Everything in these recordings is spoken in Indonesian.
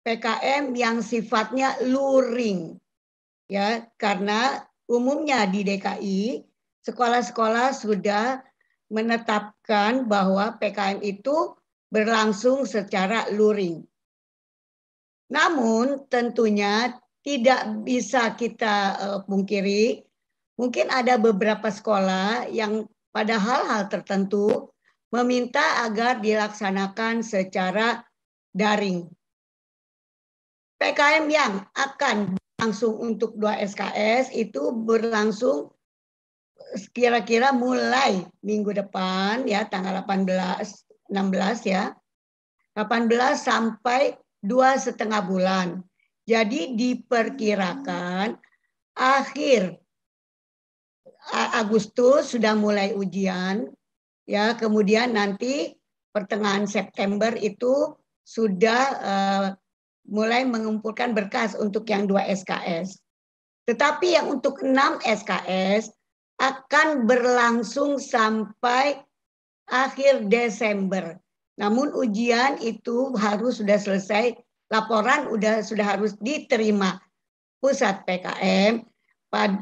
PKM yang sifatnya luring. Ya, karena umumnya di DKI sekolah-sekolah sudah menetapkan bahwa PKM itu berlangsung secara luring. Namun tentunya tidak bisa kita pungkiri, mungkin ada beberapa sekolah yang pada hal-hal tertentu meminta agar dilaksanakan secara daring. PKM yang akan langsung untuk 2 SKS itu berlangsung kira-kira mulai minggu depan ya, tanggal 16 ya. 18 sampai 2,5 bulan. Jadi diperkirakan akhir Agustus sudah mulai ujian, ya, kemudian nanti pertengahan September itu sudah mulai mengumpulkan berkas untuk yang 2 SKS. Tetapi yang untuk 6 SKS akan berlangsung sampai akhir Desember. Namun ujian itu harus sudah selesai, laporan sudah harus diterima pusat PKM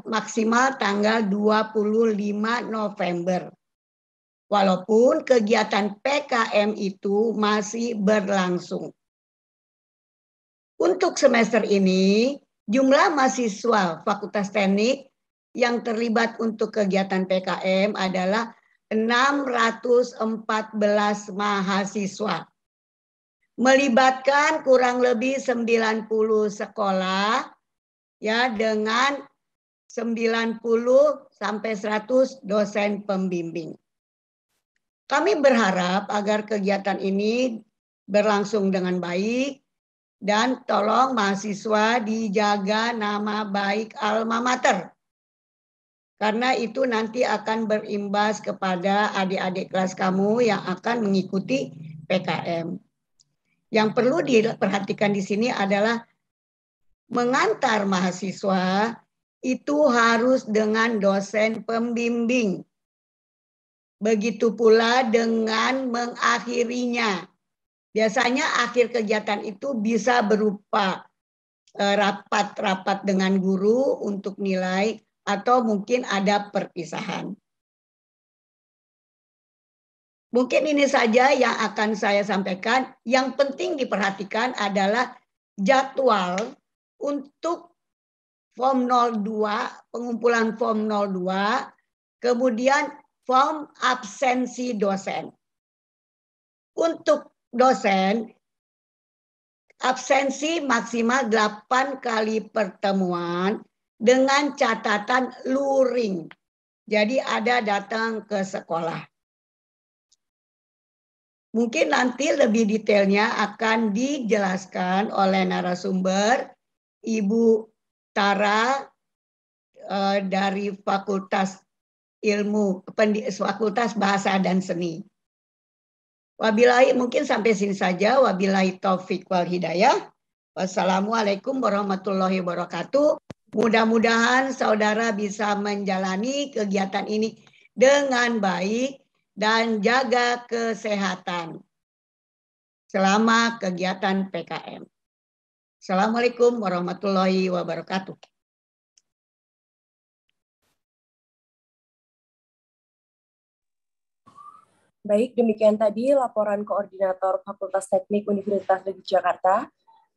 maksimal tanggal 25 November. Walaupun kegiatan PKM itu masih berlangsung. Untuk semester ini, jumlah mahasiswa Fakultas Teknik yang terlibat untuk kegiatan PKM adalah 614 mahasiswa. Melibatkan kurang lebih 90 sekolah ya, dengan 90 sampai 100 dosen pembimbing. Kami berharap agar kegiatan ini berlangsung dengan baik dan tolong mahasiswa dijaga nama baik alma mater. Karena itu nanti akan berimbas kepada adik-adik kelas kamu yang akan mengikuti PKM. Yang perlu diperhatikan di sini adalah mengantar mahasiswa itu harus dengan dosen pembimbing. Begitu pula dengan mengakhirinya. Biasanya akhir kegiatan itu bisa berupa rapat-rapat dengan guru untuk nilai atau mungkin ada perpisahan. Mungkin ini saja yang akan saya sampaikan. Yang penting diperhatikan adalah jadwal untuk form 02, pengumpulan form 02, kemudian form absensi dosen. Untuk dosen, absensi maksimal 8 kali pertemuan dengan catatan luring. Jadi ada datang ke sekolah. Mungkin nanti lebih detailnya akan dijelaskan oleh narasumber Ibu Tara dari Fakultas Fakultas Bahasa dan Seni. Wabillahi, mungkin sampai sini saja. Wabillahi taufik wal hidayah. Wassalamualaikum warahmatullahi wabarakatuh. Mudah-mudahan saudara bisa menjalani kegiatan ini dengan baik dan jaga kesehatan selama kegiatan PKM. Assalamualaikum warahmatullahi wabarakatuh. Baik, demikian tadi laporan Koordinator Fakultas Teknik Universitas Negeri Jakarta.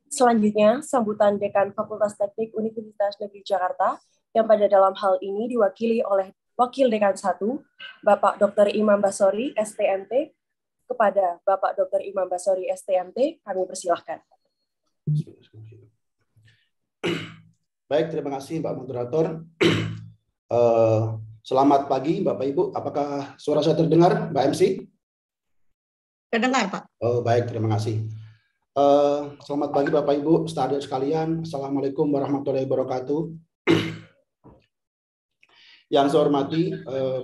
Selanjutnya, sambutan Dekan Fakultas Teknik Universitas Negeri Jakarta yang pada dalam hal ini diwakili oleh Wakil Dekan 1, Bapak Dr. Imam Basori, STMT. Kepada Bapak Dr. Imam Basori, STMT, kami persilahkan. Baik, terima kasih Pak Moderator. Selamat pagi Bapak Ibu, apakah suara saya terdengar Mbak MC? Terdengar Pak. Oh baik, terima kasih. Selamat pagi Bapak Ibu, saudara sekalian. Assalamualaikum warahmatullahi wabarakatuh. Yang saya hormati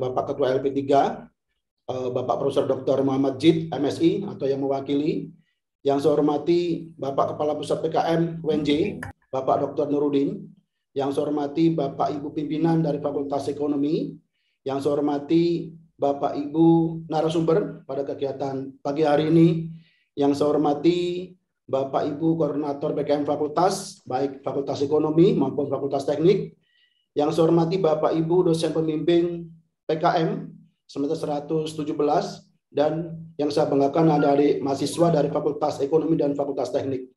Bapak Ketua LP3, Bapak Profesor Dr. Muhammad Jid, MSI atau yang mewakili. Yang saya hormati Bapak Kepala Pusat PKM UNJ, Bapak Dr. Nurudin. Yang saya hormati Bapak Ibu pimpinan dari Fakultas Ekonomi. Yang saya hormati Bapak Ibu narasumber pada kegiatan pagi hari ini. Yang saya hormati Bapak Ibu Koordinator PKM Fakultas, baik Fakultas Ekonomi maupun Fakultas Teknik. Yang saya hormati Bapak Ibu dosen pembimbing PKM semester 117 dan yang saya banggakan adik-adik mahasiswa dari Fakultas Ekonomi dan Fakultas Teknik.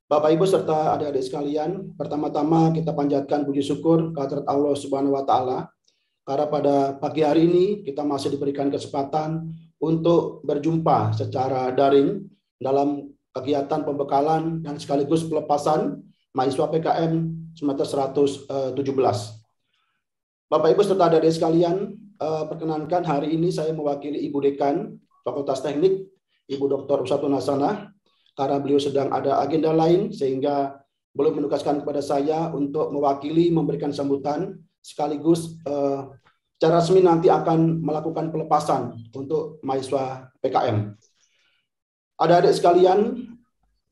Bapak Ibu serta adik-adik sekalian, pertama-tama kita panjatkan puji syukur kehadirat Allah Subhanahu wa taala karena pada pagi hari ini kita masih diberikan kesempatan untuk berjumpa secara daring dalam kegiatan pembekalan dan sekaligus pelepasan mahasiswa PKM semester 117. Bapak Ibu serta adik-adik sekalian, perkenankan hari ini saya mewakili Ibu Dekan Fakultas Teknik, Ibu Dr. Usatun Hasanah, karena beliau sedang ada agenda lain sehingga belum menugaskan kepada saya untuk mewakili memberikan sambutan sekaligus secara resmi nanti akan melakukan pelepasan untuk mahasiswa PKM. Adik-adik sekalian,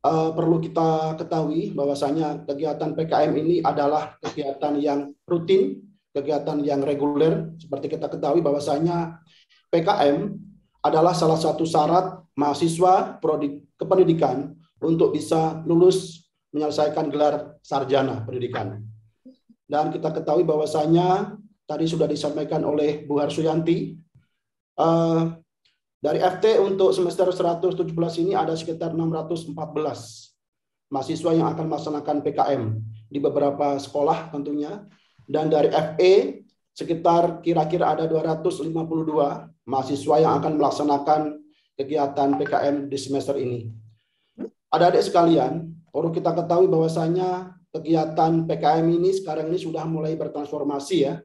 perlu kita ketahui bahwasanya kegiatan PKM ini adalah kegiatan yang rutin, kegiatan yang reguler. Seperti kita ketahui bahwasanya PKM adalah salah satu syarat mahasiswa prodi kependidikan untuk bisa lulus menyelesaikan gelar sarjana pendidikan. Dan kita ketahui bahwasanya tadi sudah disampaikan oleh Bu Harsuyanti, dari FT untuk semester 117 ini ada sekitar 614 mahasiswa yang akan melaksanakan PKM di beberapa sekolah tentunya. Dan dari FE sekitar kira-kira ada 252 mahasiswa yang akan melaksanakan kegiatan PKM di semester ini. Adik-adik sekalian, perlu kita ketahui bahwasanya kegiatan PKM ini sekarang ini sudah mulai bertransformasi ya.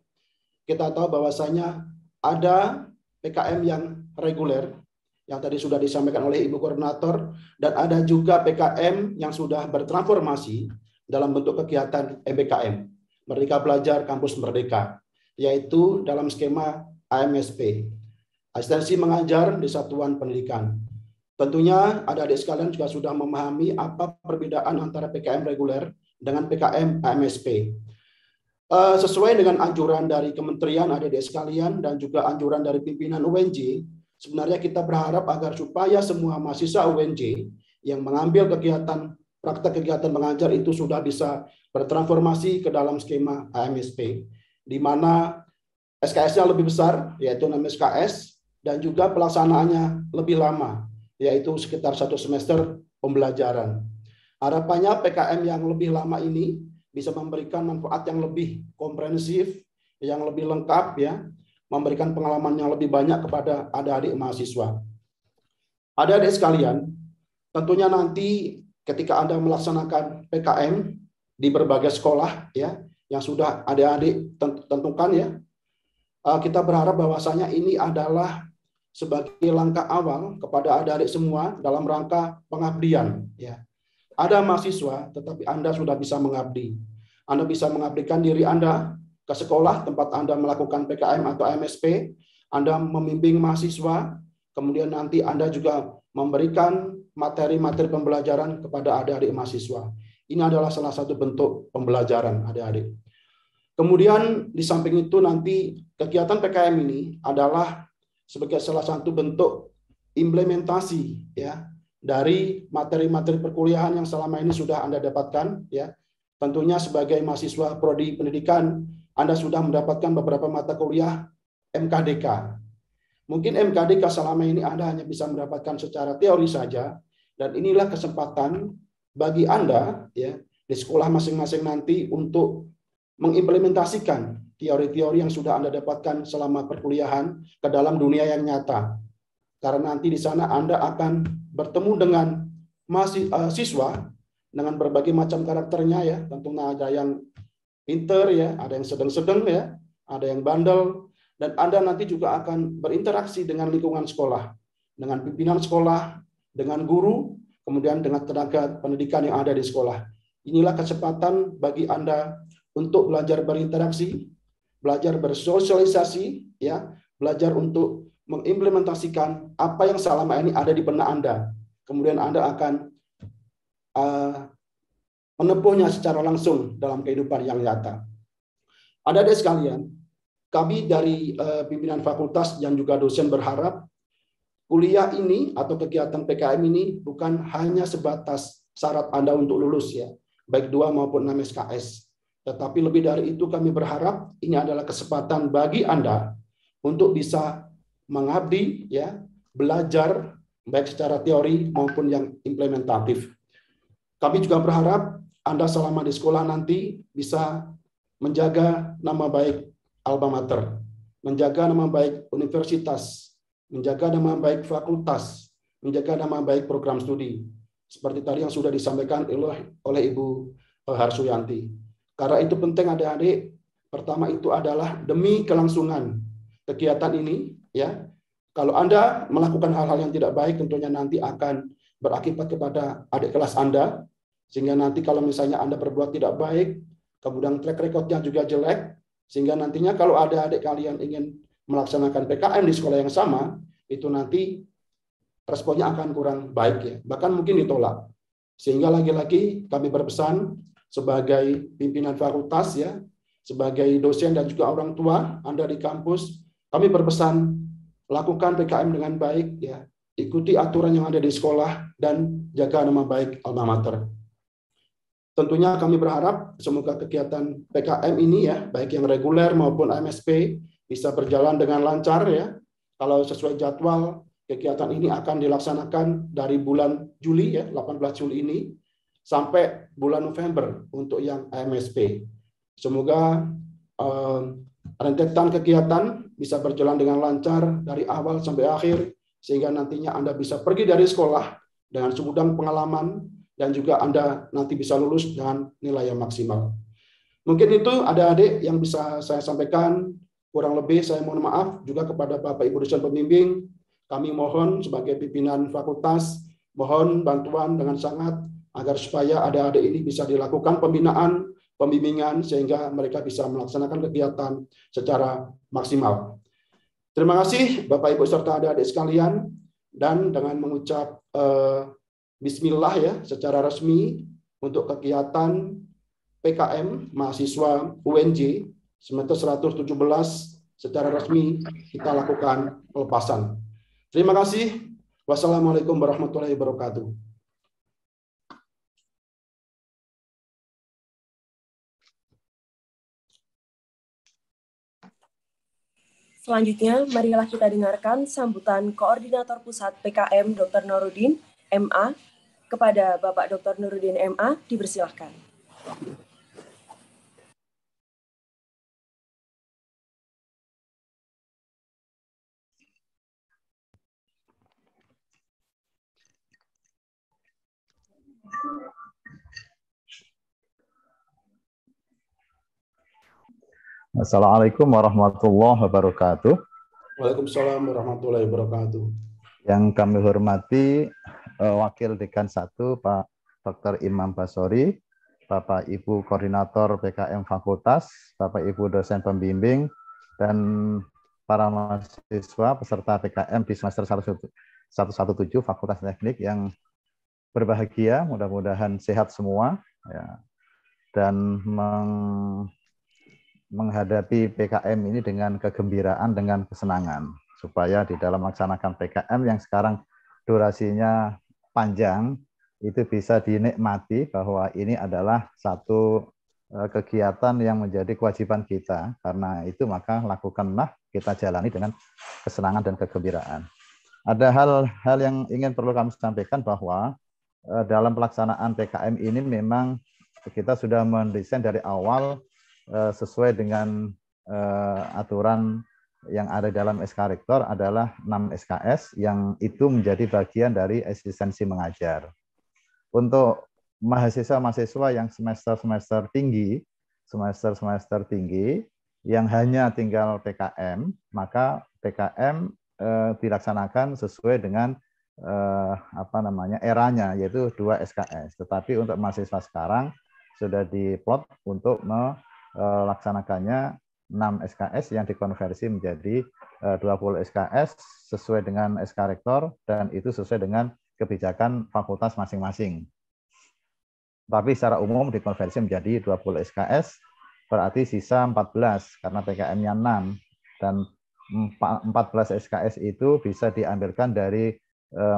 Kita tahu bahwasanya ada PKM yang reguler, yang tadi sudah disampaikan oleh Ibu Koordinator, dan ada juga PKM yang sudah bertransformasi dalam bentuk kegiatan MBKM, Merdeka Belajar Kampus Merdeka, yaitu dalam skema AMSP, Asistensi Mengajar di Satuan Pendidikan. Tentunya adik-adik sekalian juga sudah memahami apa perbedaan antara PKM reguler dengan PKM AMSP. Sesuai dengan anjuran dari kementerian adik-adik sekalian dan juga anjuran dari pimpinan UNJ, sebenarnya kita berharap agar supaya semua mahasiswa UNJ yang mengambil kegiatan praktek kegiatan mengajar itu sudah bisa bertransformasi ke dalam skema AMSP, di mana SKS-nya lebih besar, yaitu 6 SKS, dan juga pelaksanaannya lebih lama, yaitu sekitar 1 semester pembelajaran. Harapannya PKM yang lebih lama ini bisa memberikan manfaat yang lebih komprehensif, yang lebih lengkap, ya, memberikan pengalaman yang lebih banyak kepada adik-adik mahasiswa. Adik-adik sekalian, tentunya nanti ketika Anda melaksanakan PKM di berbagai sekolah, ya, yang sudah adik-adik tentukan, ya, kita berharap bahwasanya ini adalah sebagai langkah awal kepada adik-adik semua dalam rangka pengabdian, ya. Ada mahasiswa, tetapi Anda sudah bisa mengabdi. Anda bisa mengabdikan diri Anda ke sekolah tempat Anda melakukan PKM atau MSP. Anda membimbing mahasiswa, kemudian nanti Anda juga memberikan materi-materi pembelajaran kepada adik-adik mahasiswa. Ini adalah salah satu bentuk pembelajaran adik-adik. Kemudian di samping itu nanti kegiatan PKM ini adalah sebagai salah satu bentuk implementasi, ya, dari materi-materi perkuliahan yang selama ini sudah Anda dapatkan, ya. Tentunya sebagai mahasiswa prodi pendidikan, Anda sudah mendapatkan beberapa mata kuliah MKDK. Mungkin MKDK selama ini Anda hanya bisa mendapatkan secara teori saja, dan inilah kesempatan bagi Anda, ya, di sekolah masing-masing nanti untuk mengimplementasikan teori-teori yang sudah Anda dapatkan selama perkuliahan ke dalam dunia yang nyata. Karena nanti di sana Anda akan bertemu dengan mahasiswa dengan berbagai macam karakternya, ya. Tentunya ada yang pinter, ya, ada yang sedang-sedang, ya, ada yang bandel, dan Anda nanti juga akan berinteraksi dengan lingkungan sekolah, dengan pimpinan sekolah, dengan guru, kemudian dengan tenaga pendidikan yang ada di sekolah. Inilah kesempatan bagi Anda untuk belajar berinteraksi, belajar bersosialisasi, ya, belajar untuk mengimplementasikan apa yang selama ini ada di benak Anda. Kemudian Anda akan menempuhnya secara langsung dalam kehidupan yang nyata. Adik-adik sekalian, kami dari pimpinan fakultas dan juga dosen berharap kuliah ini atau kegiatan PKM ini bukan hanya sebatas syarat Anda untuk lulus ya, baik 2 maupun 6 SKS. Tetapi lebih dari itu kami berharap ini adalah kesempatan bagi Anda untuk bisa mengabdi ya, belajar baik secara teori maupun yang implementatif. Kami juga berharap Anda selama di sekolah nanti bisa menjaga nama baik alma mater, menjaga nama baik universitas, menjaga nama baik fakultas, menjaga nama baik program studi. Seperti tadi yang sudah disampaikan oleh Ibu Harsuyanti. Karena itu penting adik-adik, pertama itu adalah demi kelangsungan kegiatan ini, ya. Kalau Anda melakukan hal-hal yang tidak baik, tentunya nanti akan berakibat kepada adik kelas Anda, sehingga nanti kalau misalnya Anda berbuat tidak baik, kemudian track record-nya juga jelek, sehingga nantinya kalau ada adik kalian ingin melaksanakan PKM di sekolah yang sama, itu nanti responnya akan kurang baik ya, bahkan mungkin ditolak. Sehingga lagi-lagi kami berpesan sebagai pimpinan fakultas ya, sebagai dosen dan juga orang tua Anda di kampus, kami berpesan lakukan PKM dengan baik ya, ikuti aturan yang ada di sekolah dan jaga nama baik alma mater. Tentunya kami berharap semoga kegiatan PKM ini ya, baik yang reguler maupun MSP bisa berjalan dengan lancar ya. Kalau sesuai jadwal, kegiatan ini akan dilaksanakan dari bulan Juli ya, 18 Juli ini sampai bulan November untuk yang MSP. Semoga rentetan kegiatan bisa berjalan dengan lancar dari awal sampai akhir, sehingga nantinya Anda bisa pergi dari sekolah dengan segudang pengalaman, dan juga Anda nanti bisa lulus dengan nilai yang maksimal. Mungkin itu adik-adik yang bisa saya sampaikan. Kurang lebih saya mohon maaf juga kepada Bapak Ibu dosen pembimbing. Kami mohon sebagai pimpinan fakultas, mohon bantuan dengan sangat agar supaya adik-adik ini bisa dilakukan pembinaan, pembimbingan, sehingga mereka bisa melaksanakan kegiatan secara maksimal. Terima kasih Bapak Ibu serta adik-adik sekalian, dan dengan mengucap Bismillah ya, secara resmi untuk kegiatan PKM mahasiswa UNJ semester 117 secara resmi kita lakukan pelepasan. Terima kasih. Wassalamualaikum warahmatullahi wabarakatuh. Selanjutnya, marilah kita dengarkan sambutan Koordinator Pusat PKM Dr. Nurudin, MA. Kepada Bapak Dr. Nurudin, MA, dipersilahkan. Assalamualaikum warahmatullahi wabarakatuh. Waalaikumsalam warahmatullahi wabarakatuh. Yang kami hormati Wakil Dekan 1 Pak Dr. Imam Basori, Bapak Ibu Koordinator PKM Fakultas, Bapak Ibu dosen pembimbing, dan para mahasiswa peserta PKM di semester 117 Fakultas Teknik yang berbahagia, mudah-mudahan sehat semua ya, dan menghadapi PKM ini dengan kegembiraan, dengan kesenangan, supaya di dalam melaksanakan PKM yang sekarang durasinya panjang, itu bisa dinikmati bahwa ini adalah satu kegiatan yang menjadi kewajiban kita. Karena itu maka lakukanlah, kita jalani dengan kesenangan dan kegembiraan. Ada hal-hal yang ingin perlu kami sampaikan bahwa dalam pelaksanaan PKM ini memang kita sudah mendesain dari awal sesuai dengan aturan yang ada dalam SK Rektor adalah 6 SKS yang itu menjadi bagian dari eksistensi mengajar. Untuk mahasiswa-mahasiswa yang semester tinggi yang hanya tinggal PKM, maka PKM dilaksanakan sesuai dengan eranya, yaitu 2 SKS. Tetapi untuk mahasiswa sekarang sudah diplot untuk melaksanakannya 6 SKS yang dikonversi menjadi 20 SKS sesuai dengan SK Rektor, dan itu sesuai dengan kebijakan fakultas masing-masing. Tapi secara umum dikonversi menjadi 20 SKS, berarti sisa 14 karena PKM-nya 6, dan 14 SKS itu bisa diambilkan dari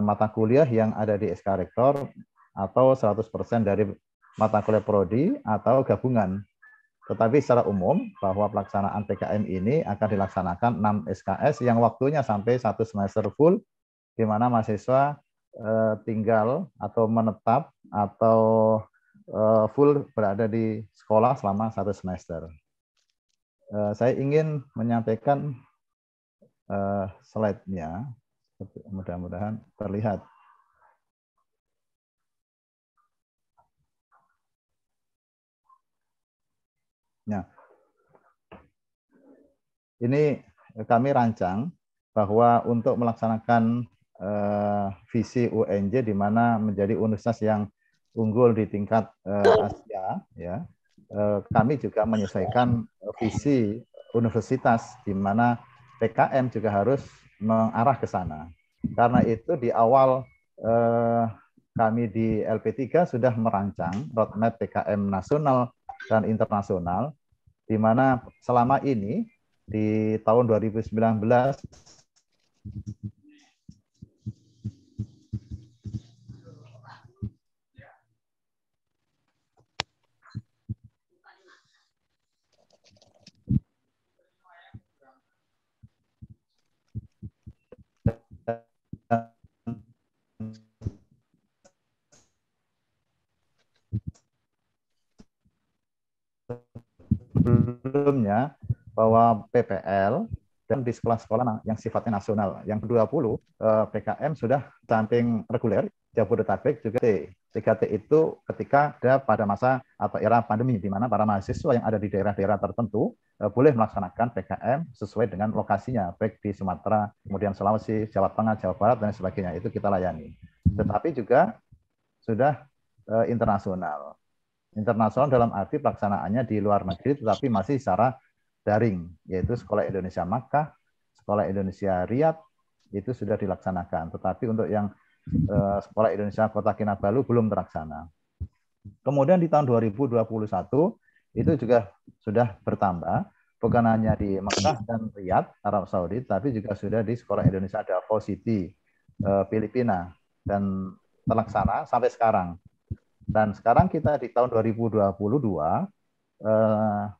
mata kuliah yang ada di SK Rektor atau 100% dari mata kuliah prodi atau gabungan. Tetapi secara umum bahwa pelaksanaan PKM ini akan dilaksanakan 6 SKS yang waktunya sampai 1 semester full, di mana mahasiswa tinggal atau menetap atau full berada di sekolah selama 1 semester. Saya ingin menyampaikan slide-nya, mudah-mudahan terlihat. Nah, ini kami rancang bahwa untuk melaksanakan visi UNJ di mana menjadi universitas yang unggul di tingkat Asia, ya, kami juga menyesuaikan visi universitas di mana PKM juga harus mengarah ke sana. Karena itu di awal kami di LP3 sudah merancang roadmap PKM nasional dan internasional, di mana selama ini di tahun 2019 sebelumnya bahwa PPL dan di sekolah-sekolah yang sifatnya nasional yang 20 PKM sudah samping reguler Jabodetabek juga T. 3T itu ketika ada pada masa atau era pandemi di mana para mahasiswa yang ada di daerah-daerah tertentu boleh melaksanakan PKM sesuai dengan lokasinya, baik di Sumatera, kemudian Sulawesi, Jawa Tengah, Jawa Barat, dan sebagainya. Itu kita layani. Tetapi juga sudah internasional. Internasional dalam arti pelaksanaannya di luar negeri, tetapi masih secara daring, yaitu Sekolah Indonesia Makkah, Sekolah Indonesia Riyadh, itu sudah dilaksanakan. Tetapi untuk yang Sekolah Indonesia Kota Kinabalu belum terlaksana. Kemudian di tahun 2021 itu juga sudah bertambah, bukan hanya di Makkah dan Riyadh, Arab Saudi, tapi juga sudah di Sekolah Indonesia Davao City, Filipina, dan terlaksana sampai sekarang. Dan sekarang kita di tahun 2022,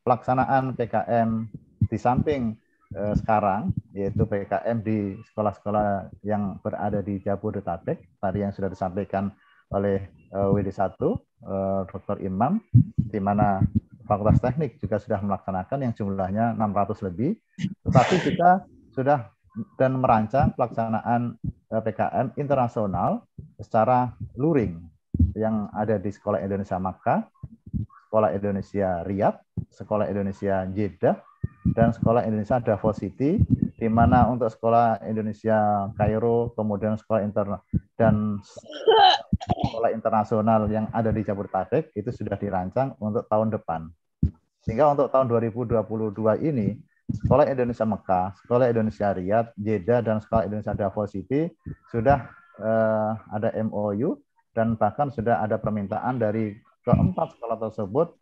pelaksanaan PKM di samping sekarang, yaitu PKM di sekolah-sekolah yang berada di Jabodetabek, tadi yang sudah disampaikan oleh WD1, Dr. Imam, di mana Fakultas Teknik juga sudah melaksanakan yang jumlahnya 600 lebih, tetapi kita sudah dan merancang pelaksanaan PKM internasional secara luring yang ada di Sekolah Indonesia Makkah, Sekolah Indonesia Riyadh, Sekolah Indonesia Jeddah, dan Sekolah Indonesia Davao City, di mana untuk Sekolah Indonesia Kairo, kemudian sekolah internasional yang ada di Jabodetabek itu sudah dirancang untuk tahun depan. Sehingga untuk tahun 2022 ini, Sekolah Indonesia Mekah, Sekolah Indonesia Riyadh, Jeddah, dan Sekolah Indonesia Davao City sudah ada MOU dan bahkan sudah ada permintaan dari keempat sekolah tersebut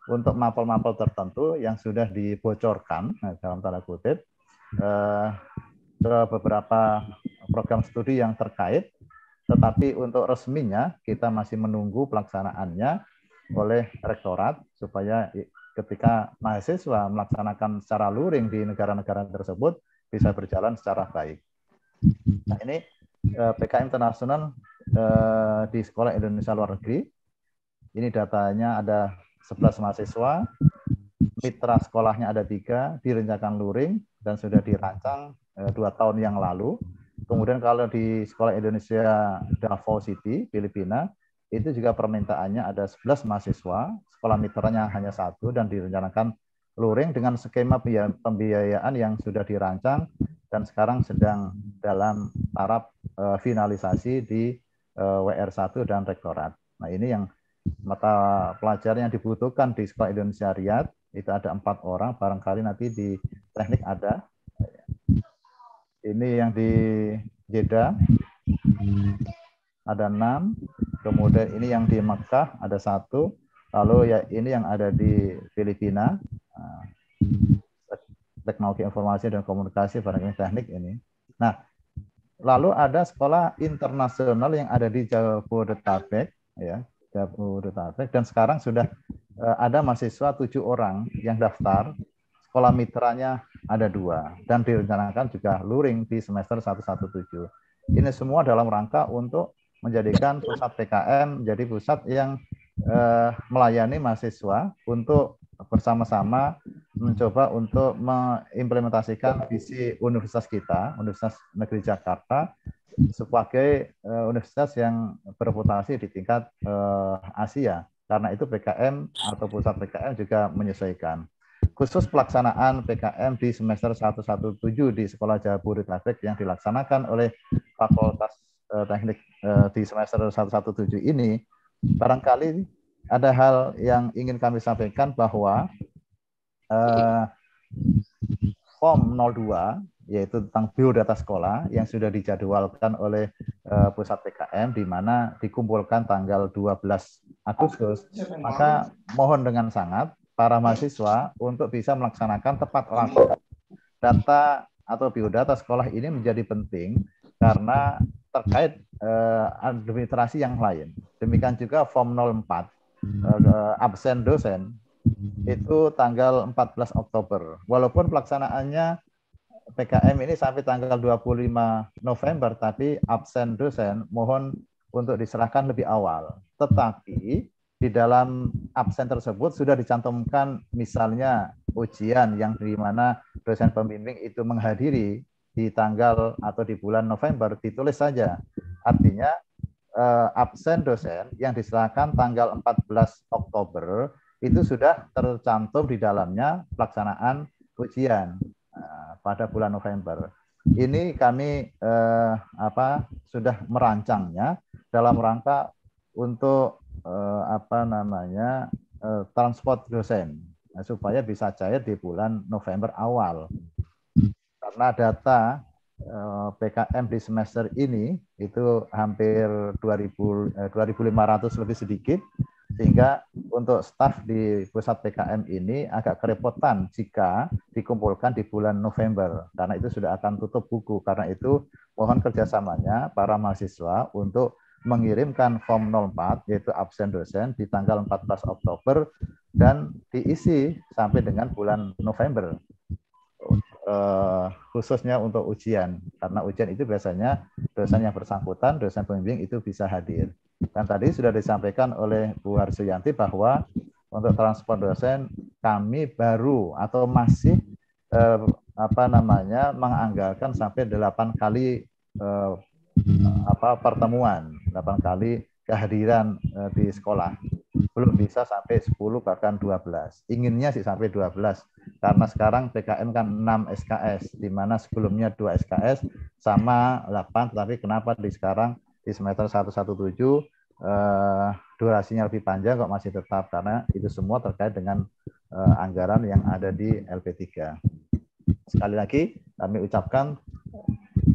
untuk mapel-mapel tertentu yang sudah dibocorkan dalam tanda kutip ke beberapa program studi yang terkait, tetapi untuk resminya kita masih menunggu pelaksanaannya oleh rektorat supaya ketika mahasiswa melaksanakan secara luring di negara-negara tersebut bisa berjalan secara baik. Nah, ini PKM internasional di Sekolah Indonesia Luar Negeri. Ini datanya ada 11 mahasiswa, mitra sekolahnya ada 3, direncanakan luring dan sudah dirancang 2 tahun yang lalu. Kemudian kalau di Sekolah Indonesia Davao City, Filipina, itu juga permintaannya ada 11 mahasiswa, sekolah mitranya hanya 1 dan direncanakan luring dengan skema pembiayaan yang sudah dirancang dan sekarang sedang dalam taraf finalisasi di WR1 dan rektorat. Nah, ini yang mata pelajaran yang dibutuhkan di Sekolah Indonesia Riyadh itu ada 4 orang, barangkali nanti di teknik ada. Ini yang di Jeddah ada 6, kemudian ini yang di Mekah ada 1, lalu ya ini yang ada di Filipina teknologi informasi dan komunikasi barangkali teknik ini. Nah, lalu ada sekolah internasional yang ada di Jabodetabek, ya, Jabodetabek, dan sekarang sudah ada mahasiswa 7 orang yang daftar. Sekolah mitranya ada 2 dan direncanakan juga luring di semester 117. Ini semua dalam rangka untuk menjadikan pusat PKM menjadi pusat yang melayani mahasiswa untuk bersama-sama mencoba untuk mengimplementasikan visi universitas kita, Universitas Negeri Jakarta, sebagai universitas yang bereputasi di tingkat Asia. Karena itu PKM atau pusat PKM juga menyesuaikan. Khusus pelaksanaan PKM di semester 117 di Sekolah Jabodetabek yang dilaksanakan oleh Fakultas Teknik di semester 117 ini, barangkali ada hal yang ingin kami sampaikan bahwa Form 02 yaitu tentang biodata sekolah yang sudah dijadwalkan oleh pusat PKM di mana dikumpulkan tanggal 12 Agustus, maka mohon dengan sangat para mahasiswa untuk bisa melaksanakan tepat waktu. Data atau biodata sekolah ini menjadi penting karena terkait administrasi yang lain. Demikian juga Form 04 absen dosen itu tanggal 14 Oktober. Walaupun pelaksanaannya PKM ini sampai tanggal 25 November, tapi absen dosen mohon untuk diserahkan lebih awal. Tetapi di dalam absen tersebut sudah dicantumkan misalnya ujian yang di mana dosen pembimbing itu menghadiri di tanggal atau di bulan November, ditulis saja. Artinya absen dosen yang diserahkan tanggal 14 Oktober itu sudah tercantum di dalamnya pelaksanaan ujian pada bulan November. Ini kami sudah merancangnya dalam rangka untuk transport dosen supaya bisa cair di bulan November awal. Karena data PKM di semester ini itu hampir 2.500 lebih sedikit, sehingga untuk staf di pusat PKM ini agak kerepotan jika dikumpulkan di bulan November, karena itu sudah akan tutup buku. Karena itu mohon kerjasamanya para mahasiswa untuk mengirimkan Form 04 yaitu absen dosen di tanggal 14 Oktober dan diisi sampai dengan bulan November. Khususnya untuk ujian, karena ujian itu biasanya dosen yang bersangkutan, dosen pembimbing itu bisa hadir. Dan tadi sudah disampaikan oleh Bu Harsuyanti bahwa untuk transport dosen kami baru atau masih menganggarkan sampai 8 kali pertemuan, 8 kali kehadiran di sekolah. Belum bisa sampai 10 bahkan 12. Inginnya sih sampai 12. Karena sekarang PKM kan 6 SKS, di mana sebelumnya 2 SKS sama 8, tapi kenapa sekarang di semester 117 durasinya lebih panjang kok masih tetap, karena itu semua terkait dengan anggaran yang ada di LP3. Sekali lagi kami ucapkan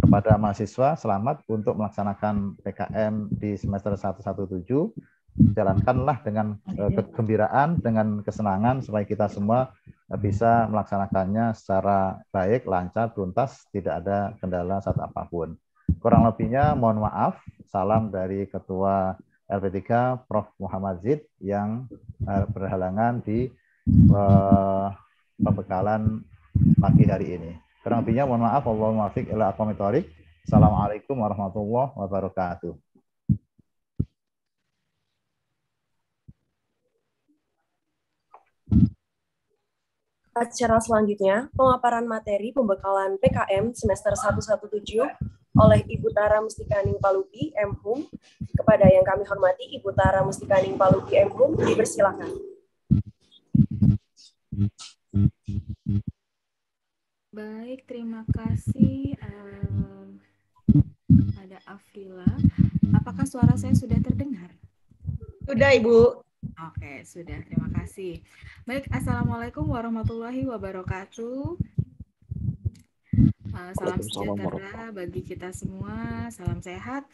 kepada mahasiswa selamat untuk melaksanakan PKM di semester 117. Jalankanlah dengan kegembiraan, dengan kesenangan supaya kita semua bisa melaksanakannya secara baik, lancar, tuntas, tidak ada kendala saat apapun. Kurang lebihnya mohon maaf. Salam dari Ketua LP3 Prof. Muhammad Zid yang berhalangan di pembekalan pagi hari ini. Kurang lebihnya mohon maaf. Allahumma muwaffiq ila aqwamit thoriq. Assalamualaikum warahmatullahi wabarakatuh. Acara selanjutnya, pemaparan materi pembekalan PKM semester 117 oleh Ibu Tara Mustikaning Palupi, M.Hum. Kepada yang kami hormati, Ibu Tara Mustikaning Palupi, M.Hum, dipersilakan. Baik, terima kasih. Ada Afrila. Apakah suara saya sudah terdengar? Sudah, Ibu. Oke, sudah. Terima kasih. Baik, Assalamualaikum warahmatullahi wabarakatuh. Salam sejahtera bagi kita semua. Salam sehat.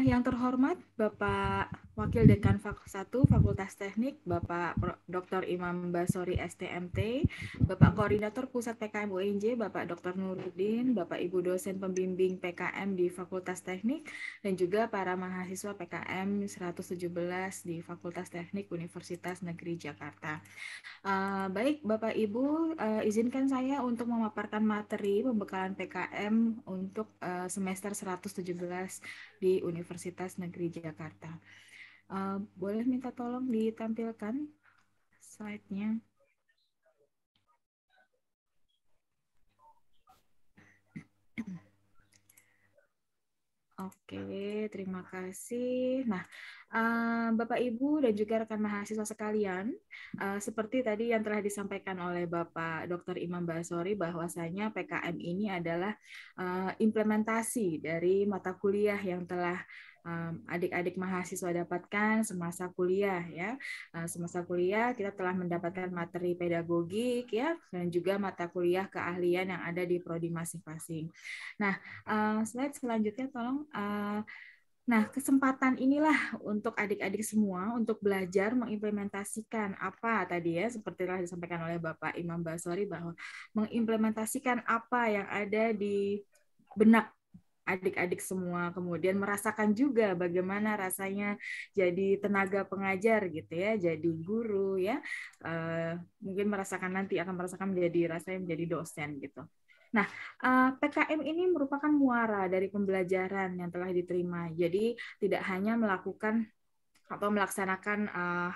Yang terhormat Bapak Wakil Dekan Fakultas 1 Fakultas Teknik, Bapak Dr. Imam Basori STMT, Bapak Koordinator Pusat PKM UNJ, Bapak Dr. Nuruddin, Bapak Ibu dosen pembimbing PKM di Fakultas Teknik, dan juga para mahasiswa PKM 117 di Fakultas Teknik Universitas Negeri Jakarta. Baik, Bapak Ibu, izinkan saya untuk memaparkan materi pembekalan PKM untuk semester 117 di Universitas Negeri Jakarta. Boleh minta tolong ditampilkan slide-nya. Oke, terima kasih. Nah, Bapak, Ibu, dan juga rekan mahasiswa sekalian, seperti tadi yang telah disampaikan oleh Bapak Dr. Imam Basori, bahwasanya PKM ini adalah implementasi dari mata kuliah yang telah adik-adik mahasiswa dapatkan semasa kuliah ya. Semasa kuliah kita telah mendapatkan materi pedagogik ya, dan juga mata kuliah keahlian yang ada di prodi masing-masing. Nah, slide selanjutnya tolong. Nah, kesempatan inilah untuk adik-adik semua untuk belajar mengimplementasikan apa tadi ya, seperti telah disampaikan oleh Bapak Imam Basori, bahwa mengimplementasikan apa yang ada di benak adik-adik semua, kemudian merasakan juga bagaimana rasanya jadi tenaga pengajar gitu ya, jadi guru ya, mungkin nanti akan merasakan rasanya menjadi dosen gitu. Nah, PKM ini merupakan muara dari pembelajaran yang telah diterima. Jadi tidak hanya melakukan atau melaksanakan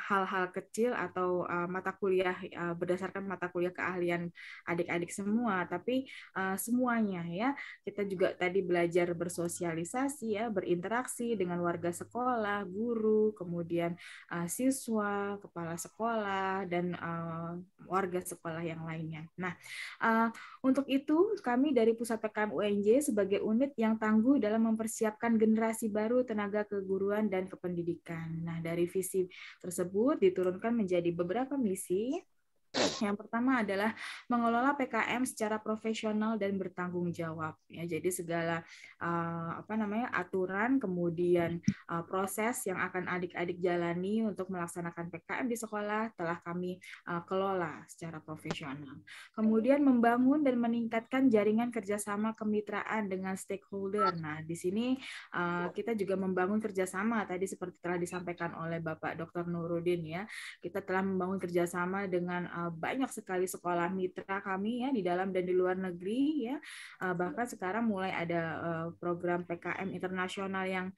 hal-hal kecil atau mata kuliah berdasarkan mata kuliah keahlian adik-adik semua, tapi semuanya ya. Kita juga tadi belajar bersosialisasi ya, berinteraksi dengan warga sekolah, guru, kemudian siswa, kepala sekolah, dan warga sekolah yang lainnya. Nah, untuk itu kami dari Pusat PKM UNJ sebagai unit yang tangguh dalam mempersiapkan generasi baru tenaga keguruan dan kependidikan. Nah, dari visi tersebut diturunkan menjadi beberapa misi. Yang pertama adalah mengelola PKM secara profesional dan bertanggung jawab. Ya, jadi segala aturan, kemudian proses yang akan adik-adik jalani untuk melaksanakan PKM di sekolah telah kami kelola secara profesional. Kemudian membangun dan meningkatkan jaringan kerjasama kemitraan dengan stakeholder. Nah, di sini kita juga membangun kerjasama tadi seperti telah disampaikan oleh Bapak Dr. Nuruddin ya. Kita telah membangun kerjasama dengan banyak sekali sekolah mitra kami ya di dalam dan di luar negeri ya. Bahkan sekarang mulai ada program PKM internasional yang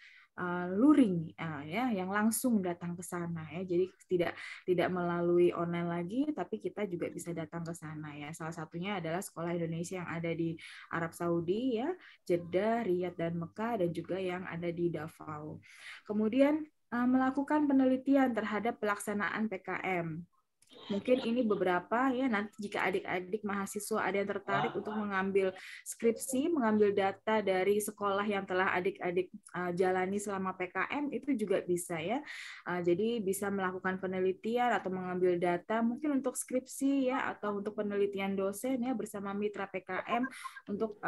luring ya, yang langsung datang ke sana ya. Jadi tidak melalui online lagi, tapi kita juga bisa datang ke sana ya. Salah satunya adalah sekolah Indonesia yang ada di Arab Saudi ya, Jeddah, Riyadh, dan Mekah, dan juga yang ada di Davao. Kemudian melakukan penelitian terhadap pelaksanaan PKM. Mungkin ini beberapa ya, nanti jika adik-adik mahasiswa ada yang tertarik untuk mengambil skripsi, mengambil data dari sekolah yang telah adik-adik jalani selama PKM, itu juga bisa ya. Jadi bisa melakukan penelitian atau mengambil data mungkin untuk skripsi ya, atau untuk penelitian dosen ya bersama mitra PKM untuk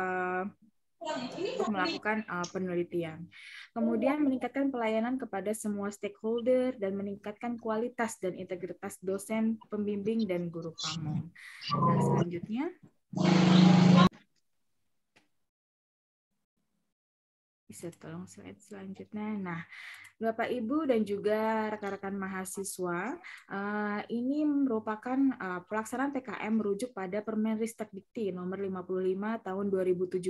melakukan penelitian. Kemudian meningkatkan pelayanan kepada semua stakeholder dan meningkatkan kualitas dan integritas dosen, pembimbing, dan guru pamong. Nah, selanjutnya bisa tolong slide selanjutnya. Nah, Bapak, Ibu, dan juga rekan-rekan mahasiswa, ini merupakan pelaksanaan PKM merujuk pada Permenristek-Dikti nomor 55 tahun 2017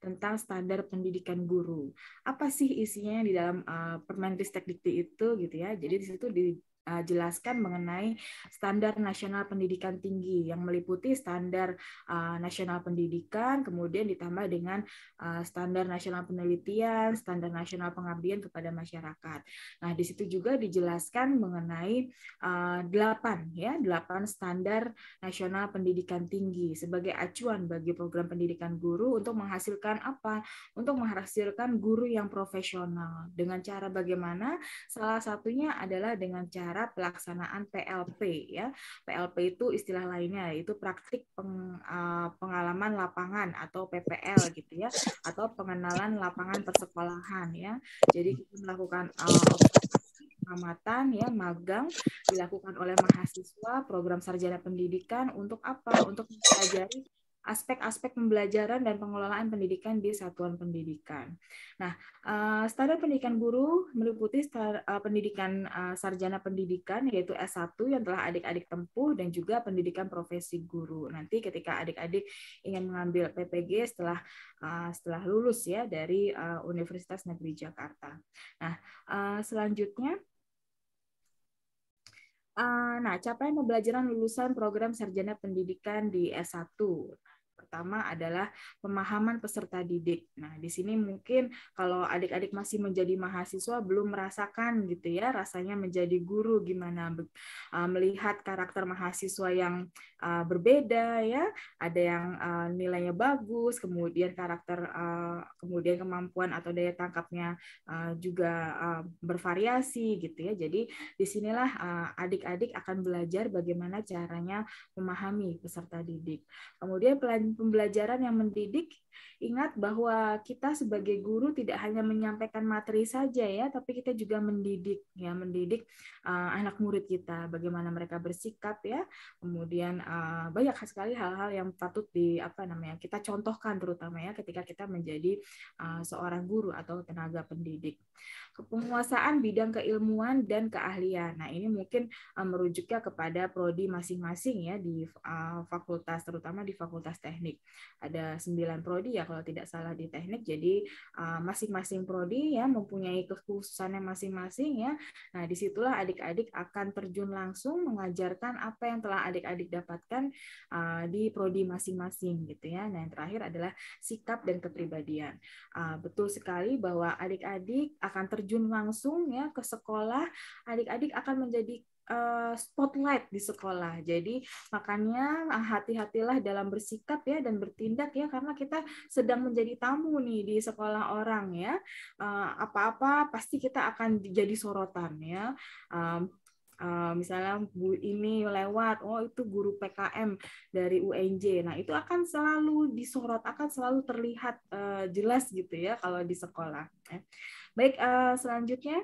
tentang standar pendidikan guru. Apa sih isinya di dalam Permenristek-Dikti itu gitu ya? Jadi di situ dijelaskan mengenai standar nasional pendidikan tinggi yang meliputi standar nasional pendidikan, kemudian ditambah dengan standar nasional penelitian, standar nasional pengabdian kepada masyarakat. Nah, di situ juga dijelaskan mengenai 8 standar nasional pendidikan tinggi sebagai acuan bagi program pendidikan guru untuk menghasilkan apa? Untuk menghasilkan guru yang profesional. Dengan cara bagaimana? Salah satunya adalah dengan cara pelaksanaan PLP ya. PLP itu istilah lainnya, yaitu praktik pengalaman lapangan atau PPL gitu ya, atau pengenalan lapangan persekolahan ya. Jadi kita melakukan observasi pengamatan ya, magang dilakukan oleh mahasiswa program sarjana pendidikan untuk apa? Untuk mempelajari aspek-aspek pembelajaran dan pengelolaan pendidikan di satuan pendidikan. Nah, standar pendidikan guru meliputi pendidikan sarjana pendidikan yaitu S1 yang telah adik-adik tempuh dan juga pendidikan profesi guru. Nanti ketika adik-adik ingin mengambil PPG setelah lulus ya dari Universitas Negeri Jakarta. Nah, selanjutnya capaian pembelajaran lulusan program sarjana pendidikan di S1. Pertama adalah pemahaman peserta didik. Nah, di sini mungkin kalau adik-adik masih menjadi mahasiswa belum merasakan gitu ya, rasanya menjadi guru gimana melihat karakter mahasiswa yang berbeda ya, ada yang nilainya bagus, kemudian karakter kemudian kemampuan atau daya tangkapnya juga bervariasi gitu ya. Jadi disinilah adik-adik akan belajar bagaimana caranya memahami peserta didik. Kemudian pembelajaran yang mendidik, ingat bahwa kita sebagai guru tidak hanya menyampaikan materi saja ya, tapi kita juga mendidik ya, mendidik anak murid kita, bagaimana mereka bersikap ya. Kemudian banyak sekali hal-hal yang patut kita contohkan terutama ya ketika kita menjadi seorang guru atau tenaga pendidik. Penguasaan bidang keilmuan dan keahlian. Nah, ini mungkin merujuknya kepada prodi masing-masing ya di fakultas, terutama di Fakultas Teknik. Ada 9 prodi ya kalau tidak salah di teknik. Jadi masing-masing prodi ya mempunyai kekhususannya masing-masing ya. Nah, disitulah adik-adik akan terjun langsung mengajarkan apa yang telah adik-adik dapatkan di prodi masing-masing gitu ya. Nah, yang terakhir adalah sikap dan kepribadian. Betul sekali bahwa adik-adik akan terjun langsung ya ke sekolah, adik-adik akan menjadi spotlight di sekolah. Jadi makanya hati-hatilah dalam bersikap ya dan bertindak ya, karena kita sedang menjadi tamu nih di sekolah orang ya. Apa-apa pasti kita akan jadi sorotan ya. Misalnya Bu ini lewat, oh itu guru PKM dari UNJ. Nah, itu akan selalu disorot, akan selalu terlihat jelas gitu ya kalau di sekolah. Baik, selanjutnya.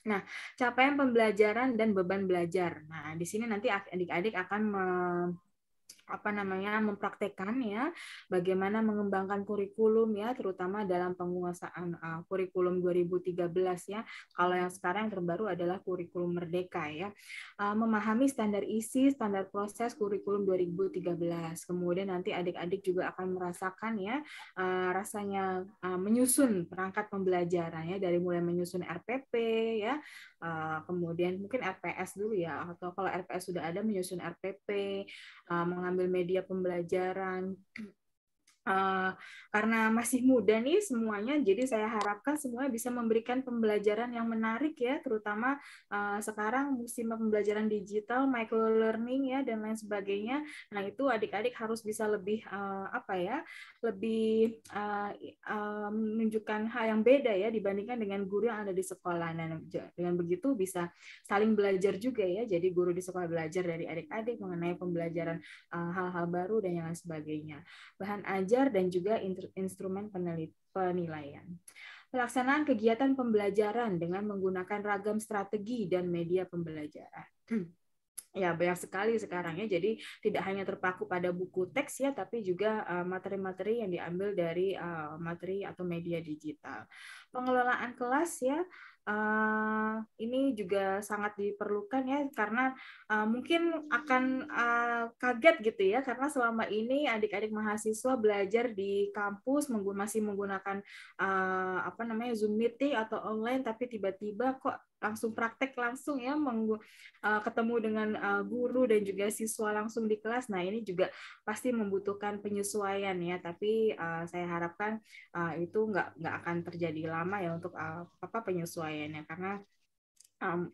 Nah, capaian pembelajaran dan beban belajar. Nah, di sini nanti adik-adik akan mempraktekkan ya bagaimana mengembangkan kurikulum ya, terutama dalam penguasaan kurikulum 2013 ya. Kalau yang sekarang yang terbaru adalah kurikulum Merdeka ya. Memahami standar isi, standar proses kurikulum 2013. Kemudian nanti adik-adik juga akan merasakan ya rasanya menyusun perangkat pembelajaran ya, dari mulai menyusun RPP ya. Kemudian mungkin RPS dulu ya, atau kalau RPS sudah ada menyusun RPP, mengambil media pembelajaran. Karena masih muda nih semuanya, jadi saya harapkan semuanya bisa memberikan pembelajaran yang menarik ya, terutama sekarang musim pembelajaran digital, micro learning ya dan lain sebagainya. Nah, itu adik-adik harus bisa lebih lebih menunjukkan hal yang beda ya dibandingkan dengan guru yang ada di sekolah. Nah, dengan begitu bisa saling belajar juga ya. Jadi guru di sekolah belajar dari adik-adik mengenai pembelajaran hal-hal baru dan yang lain sebagainya. Bahan ajar dan juga instrumen penilaian. Pelaksanaan kegiatan pembelajaran dengan menggunakan ragam strategi dan media pembelajaran. Ya, banyak sekali sekarang ya. Jadi tidak hanya terpaku pada buku teks ya, tapi juga materi-materi yang diambil dari materi atau media digital. Pengelolaan kelas ya. Ini juga sangat diperlukan ya, karena mungkin akan kaget gitu ya, karena selama ini adik-adik mahasiswa belajar di kampus masih menggunakan Zoom meeting atau online, tapi tiba-tiba kok langsung praktek langsung ya, ketemu dengan guru dan juga siswa langsung di kelas. Nah, ini juga pasti membutuhkan penyesuaian ya, tapi saya harapkan itu nggak akan terjadi lama ya untuk penyesuaiannya, karena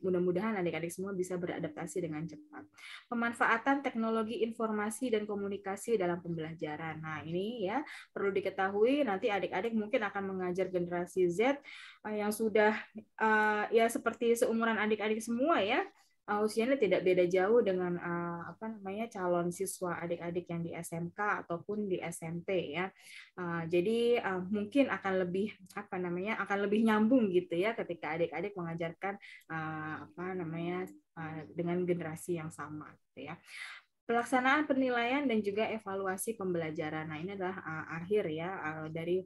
mudah-mudahan adik-adik semua bisa beradaptasi dengan cepat. Pemanfaatan teknologi informasi dan komunikasi dalam pembelajaran. Nah, ini ya perlu diketahui, nanti adik-adik mungkin akan mengajar generasi Z yang sudah ya seperti seumuran adik-adik semua ya. usianya tidak beda jauh dengan calon siswa adik-adik yang di SMK ataupun di SMP ya. Jadi mungkin akan lebih nyambung gitu ya ketika adik-adik mengajarkan dengan generasi yang sama gitu ya. Pelaksanaan penilaian dan juga evaluasi pembelajaran. Nah, ini adalah akhir ya dari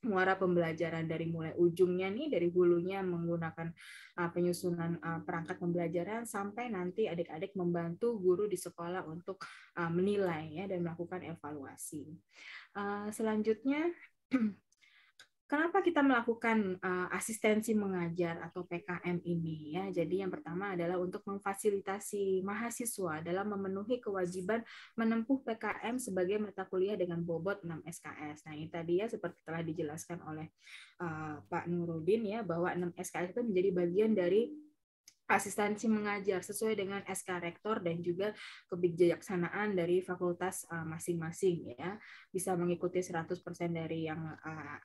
muara pembelajaran, dari mulai ujungnya nih, dari hulunya menggunakan penyusunan perangkat pembelajaran sampai nanti adik-adik membantu guru di sekolah untuk menilai ya dan melakukan evaluasi. Selanjutnya, kenapa kita melakukan asistensi mengajar atau PKM ini ya? Jadi yang pertama adalah untuk memfasilitasi mahasiswa dalam memenuhi kewajiban menempuh PKM sebagai mata kuliah dengan bobot 6 SKS. Nah, ini tadi ya seperti telah dijelaskan oleh Pak Nurudin ya, bahwa 6 SKS itu menjadi bagian dari asistensi mengajar sesuai dengan SK Rektor dan juga kebijaksanaan dari fakultas masing-masing ya. Bisa mengikuti 100% dari yang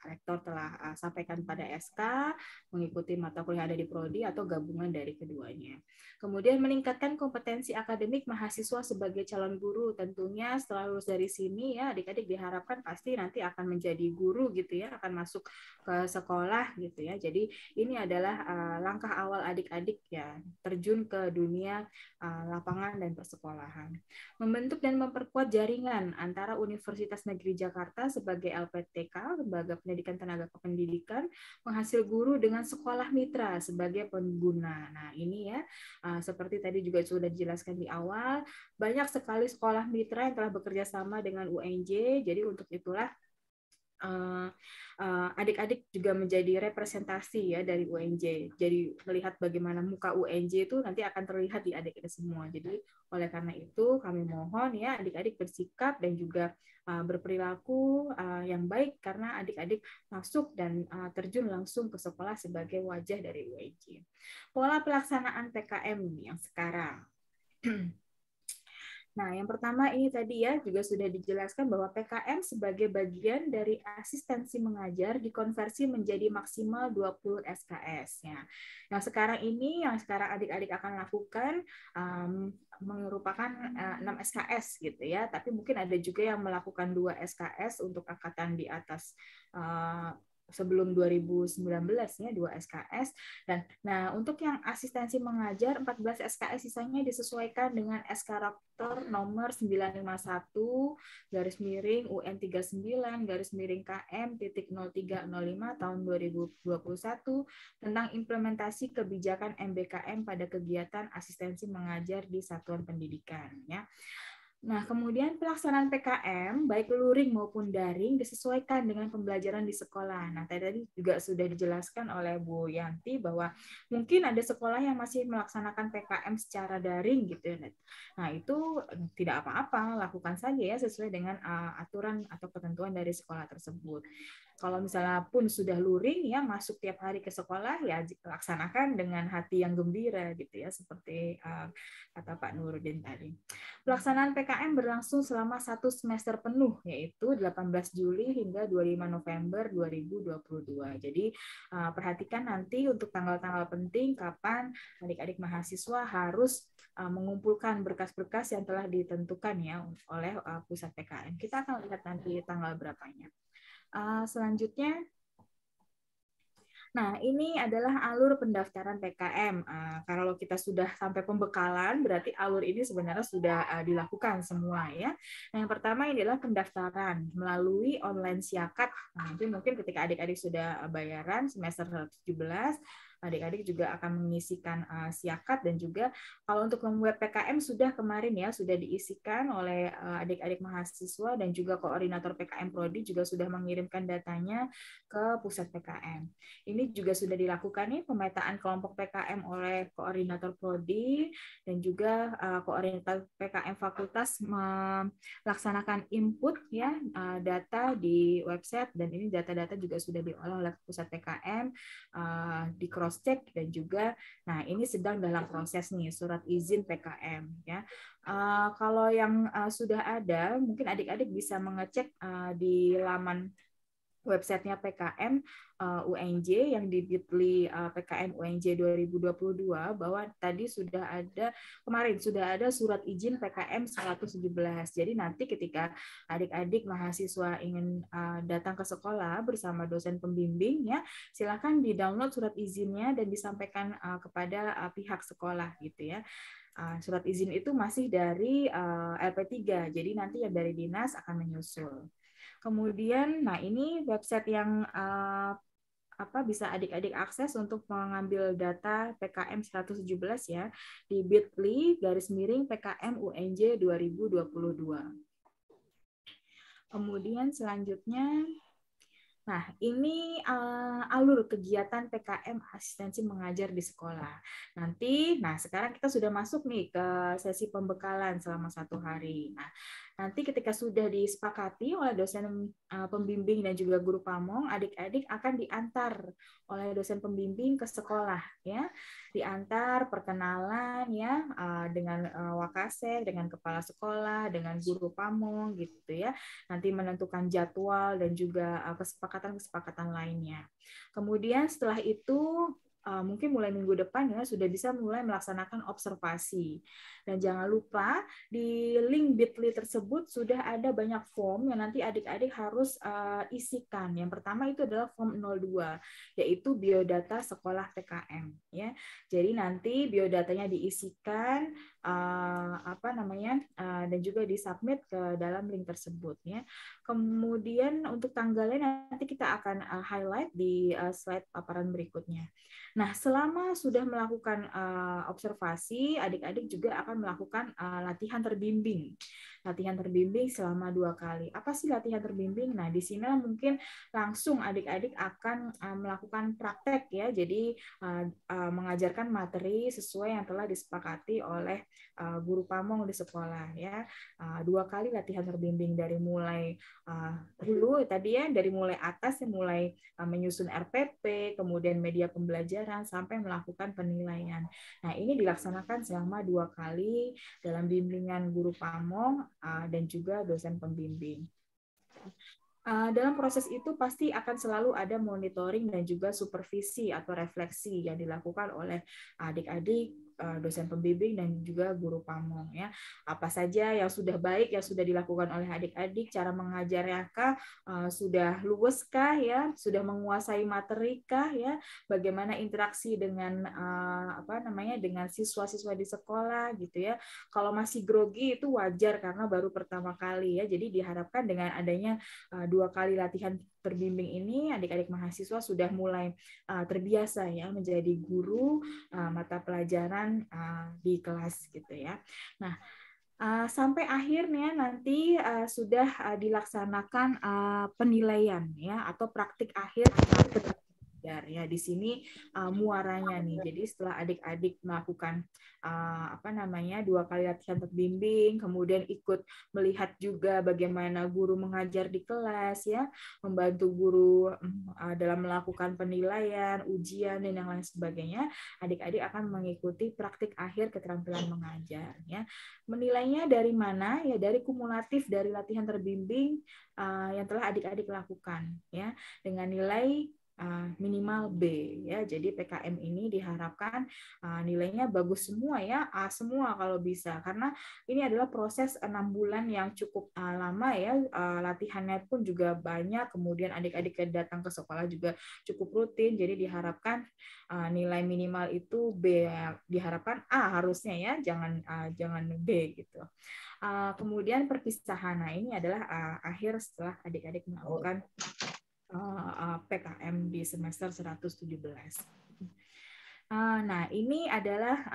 Rektor telah sampaikan pada SK, mengikuti mata kuliah ada di prodi atau gabungan dari keduanya. Kemudian meningkatkan kompetensi akademik mahasiswa sebagai calon guru. Tentunya setelah lulus dari sini ya adik-adik diharapkan pasti nanti akan menjadi guru gitu ya, akan masuk ke sekolah gitu ya. Jadi ini adalah langkah awal adik-adik ya terjun ke dunia lapangan dan persekolahan. Membentuk dan memperkuat jaringan antara Universitas Negeri Jakarta sebagai LPTK, Lembaga Pendidikan Tenaga Kependidikan, penghasil guru dengan sekolah mitra sebagai pengguna. Nah, ini ya seperti tadi juga sudah dijelaskan di awal, banyak sekali sekolah mitra yang telah bekerja sama dengan UNJ. Jadi untuk itulah adik-adik juga menjadi representasi ya dari UNJ. Jadi melihat bagaimana muka UNJ itu nanti akan terlihat di adik-adik semua. Jadi oleh karena itu kami mohon ya adik-adik bersikap dan juga berperilaku yang baik karena adik-adik masuk dan terjun langsung ke sekolah sebagai wajah dari UNJ. Pola pelaksanaan PKM yang sekarang. Nah, yang pertama ini tadi ya juga sudah dijelaskan bahwa PKM sebagai bagian dari asistensi mengajar dikonversi menjadi maksimal 20 SKS ya. Yang sekarang adik-adik akan lakukan merupakan 6 SKS gitu ya, tapi mungkin ada juga yang melakukan 2 SKS untuk angkatan di atas sebelum 2019 ya 2 SKS dan nah untuk yang asistensi mengajar 14 SKS sisanya disesuaikan dengan SK Rektor nomor 951 garis miring UN 39 garis miring KM titik 0305 tahun 2021 tentang implementasi kebijakan MBKM pada kegiatan asistensi mengajar di satuan pendidikan ya. Nah, kemudian pelaksanaan PKM, baik luring maupun daring, disesuaikan dengan pembelajaran di sekolah. Nah, tadi juga sudah dijelaskan oleh Bu Yanti bahwa mungkin ada sekolah yang masih melaksanakan PKM secara daring gitu ya. Nah, itu tidak apa-apa, lakukan saja ya sesuai dengan aturan atau ketentuan dari sekolah tersebut. Kalau misalnya pun sudah luring ya masuk tiap hari ke sekolah ya laksanakan dengan hati yang gembira gitu ya seperti kata Pak Nurudin tadi. Pelaksanaan PKM berlangsung selama 1 semester penuh yaitu 18 Juli hingga 25 November 2022. Jadi perhatikan nanti untuk tanggal-tanggal penting kapan adik-adik mahasiswa harus mengumpulkan berkas-berkas yang telah ditentukan ya oleh pusat PKM. Kita akan lihat nanti tanggal berapanya. Selanjutnya, nah ini adalah alur pendaftaran PKM. Kalau kita sudah sampai pembekalan, berarti alur ini sebenarnya sudah dilakukan semua ya. Nah, yang pertama ini adalah pendaftaran melalui online Siakat. Nah, nanti mungkin ketika adik-adik sudah bayaran semester 17, adik-adik juga akan mengisikan Siakat dan juga kalau untuk membuat PKM sudah kemarin ya sudah diisikan oleh adik-adik mahasiswa dan juga koordinator PKM Prodi juga sudah mengirimkan datanya ke pusat PKM. Ini juga sudah dilakukan nih pemetaan kelompok PKM oleh koordinator Prodi dan juga koordinator PKM Fakultas melaksanakan input ya data di website dan ini data-data juga sudah diolah oleh pusat PKM di cross check dan juga nah ini sedang dalam proses nih surat izin PKM ya. Kalau yang sudah ada mungkin adik-adik bisa mengecek di laman websitenya PKM UNJ yang di bit.ly PKM UNJ 2022 bahwa tadi kemarin sudah ada surat izin PKM 117. Jadi nanti ketika adik-adik mahasiswa ingin datang ke sekolah bersama dosen pembimbing, ya silakan di-download surat izinnya dan disampaikan kepada pihak sekolah gitu ya. Surat izin itu masih dari LP3, jadi nanti yang dari dinas akan menyusul. Kemudian, nah ini website yang bisa adik-adik akses untuk mengambil data PKM 117 ya di bit.ly /PKM UNJ 2022. Kemudian selanjutnya, nah ini alur kegiatan PKM asistensi mengajar di sekolah. Nah sekarang kita sudah masuk nih ke sesi pembekalan selama 1 hari. Nah, nanti ketika sudah disepakati oleh dosen pembimbing dan juga guru pamong, adik-adik akan diantar oleh dosen pembimbing ke sekolah, ya, diantar perkenalan ya dengan wakasek, dengan kepala sekolah, dengan guru pamong gitu ya. Nanti menentukan jadwal dan juga kesepakatan-kesepakatan lainnya. Kemudian setelah itu mungkin mulai minggu depan ya sudah bisa mulai melaksanakan observasi. Dan jangan lupa di link bit.ly tersebut sudah ada banyak form yang nanti adik-adik harus isikan. Yang pertama itu adalah form 02, yaitu biodata sekolah PKM. Ya, jadi nanti biodatanya diisikan dan juga disubmit ke dalam link tersebut. Ya. Kemudian untuk tanggalnya nanti kita akan highlight di slide paparan berikutnya. Nah, selama sudah melakukan observasi, adik-adik juga akan melakukan latihan terbimbing. Latihan terbimbing selama 2 kali. Apa sih latihan terbimbing? Nah, di sini mungkin langsung adik-adik akan melakukan praktek ya. Jadi mengajarkan materi sesuai yang telah disepakati oleh guru pamong di sekolah ya. 2 kali latihan terbimbing dari mulai dulu tadi ya, dari mulai atas ya, mulai menyusun RPP, kemudian media pembelajaran sampai melakukan penilaian. Nah, ini dilaksanakan selama 2 kali dalam bimbingan guru pamong dan juga dosen pembimbing. Dalam proses itu pasti akan selalu ada monitoring dan juga supervisi atau refleksi yang dilakukan oleh adik-adik, dosen pembimbing dan juga guru pamong ya. Apa saja yang sudah baik yang sudah dilakukan oleh adik-adik, cara mengajarnya kah sudah luwes kah ya, sudah menguasai materi kah ya, bagaimana interaksi dengan dengan siswa-siswa di sekolah gitu ya. Kalau masih grogi itu wajar karena baru pertama kali ya. Jadi diharapkan dengan adanya 2 kali latihan terbimbing ini, adik-adik mahasiswa sudah mulai terbiasa ya menjadi guru mata pelajaran di kelas gitu ya. Nah, sampai akhirnya nanti sudah dilaksanakan penilaian ya atau praktik akhir ya. Di sini muaranya nih. Jadi setelah adik-adik melakukan 2 kali latihan terbimbing, kemudian ikut melihat juga bagaimana guru mengajar di kelas ya, membantu guru dalam melakukan penilaian, ujian dan yang lain sebagainya, adik-adik akan mengikuti praktik akhir keterampilan mengajar ya. Menilainya dari mana? Ya dari kumulatif dari latihan terbimbing yang telah adik-adik lakukan ya, dengan nilai minimal B ya. Jadi PKM ini diharapkan nilainya bagus semua ya, A semua kalau bisa, karena ini adalah proses 6 bulan yang cukup lama ya, latihannya pun juga banyak, kemudian adik-adik datang ke sekolah juga cukup rutin, jadi diharapkan nilai minimal itu B, diharapkan A harusnya ya, jangan B gitu. Kemudian perpisahan, nah ini adalah akhir setelah adik-adik melakukan PKM di semester 117. Nah, ini adalah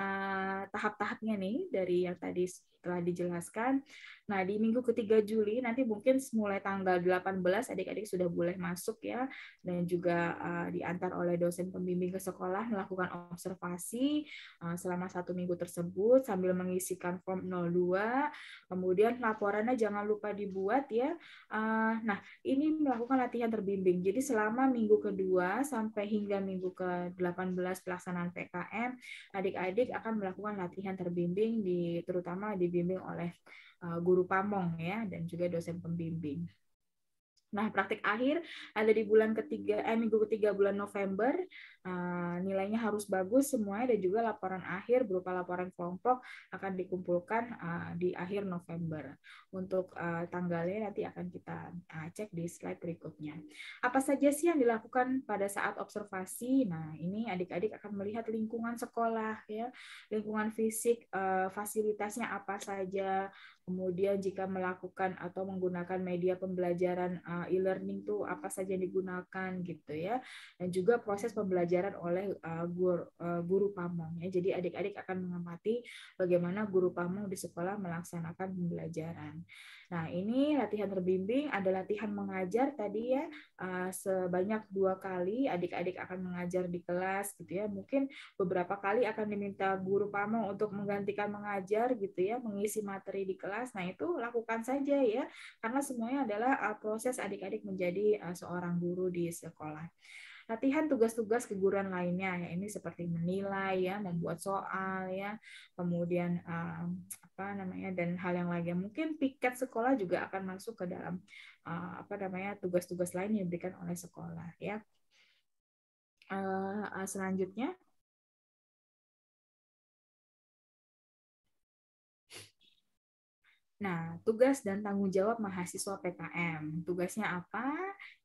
tahap-tahapnya nih dari yang tadi telah dijelaskan. Nah, di minggu ketiga Juli, nanti mungkin mulai tanggal 18 adik-adik sudah boleh masuk ya, dan juga diantar oleh dosen pembimbing ke sekolah melakukan observasi selama 1 minggu tersebut sambil mengisikan form 02, kemudian laporannya jangan lupa dibuat ya. Nah, ini melakukan latihan terbimbing. Jadi selama minggu kedua sampai hingga minggu ke-18 pelaksanaan PKM, adik-adik akan melakukan latihan terbimbing terutama dibimbing oleh guru pamong ya dan juga dosen pembimbing. Nah, praktik akhir ada di bulan ketiga, minggu ketiga bulan November. Nilainya harus bagus semuanya, dan juga laporan akhir berupa laporan kelompok akan dikumpulkan di akhir November. Untuk tanggalnya nanti akan kita cek di slide berikutnya. Apa saja sih yang dilakukan pada saat observasi? Nah, ini adik-adik akan melihat lingkungan sekolah, ya, lingkungan fisik, fasilitasnya apa saja. Kemudian jika melakukan atau menggunakan media pembelajaran e-learning tuh apa saja yang digunakan gitu ya. Dan juga proses pembelajaran oleh guru pamong ya. Jadi adik-adik akan mengamati bagaimana guru pamong di sekolah melaksanakan pembelajaran. Nah, ini latihan terbimbing, ada latihan mengajar tadi ya, sebanyak 2 kali adik-adik akan mengajar di kelas gitu ya. Mungkin beberapa kali akan diminta guru pamong untuk menggantikan mengajar gitu ya, mengisi materi di kelas. Nah, itu lakukan saja ya, karena semuanya adalah proses adik-adik menjadi seorang guru di sekolah. Latihan tugas-tugas keguruan lainnya ya, ini seperti menilai ya, membuat soal ya, kemudian apa namanya, dan hal yang lainnya. Mungkin piket sekolah juga akan masuk ke dalam apa namanya, tugas-tugas lain yang diberikan oleh sekolah ya. Selanjutnya Nah, tugas dan tanggung jawab mahasiswa PKM. Tugasnya apa?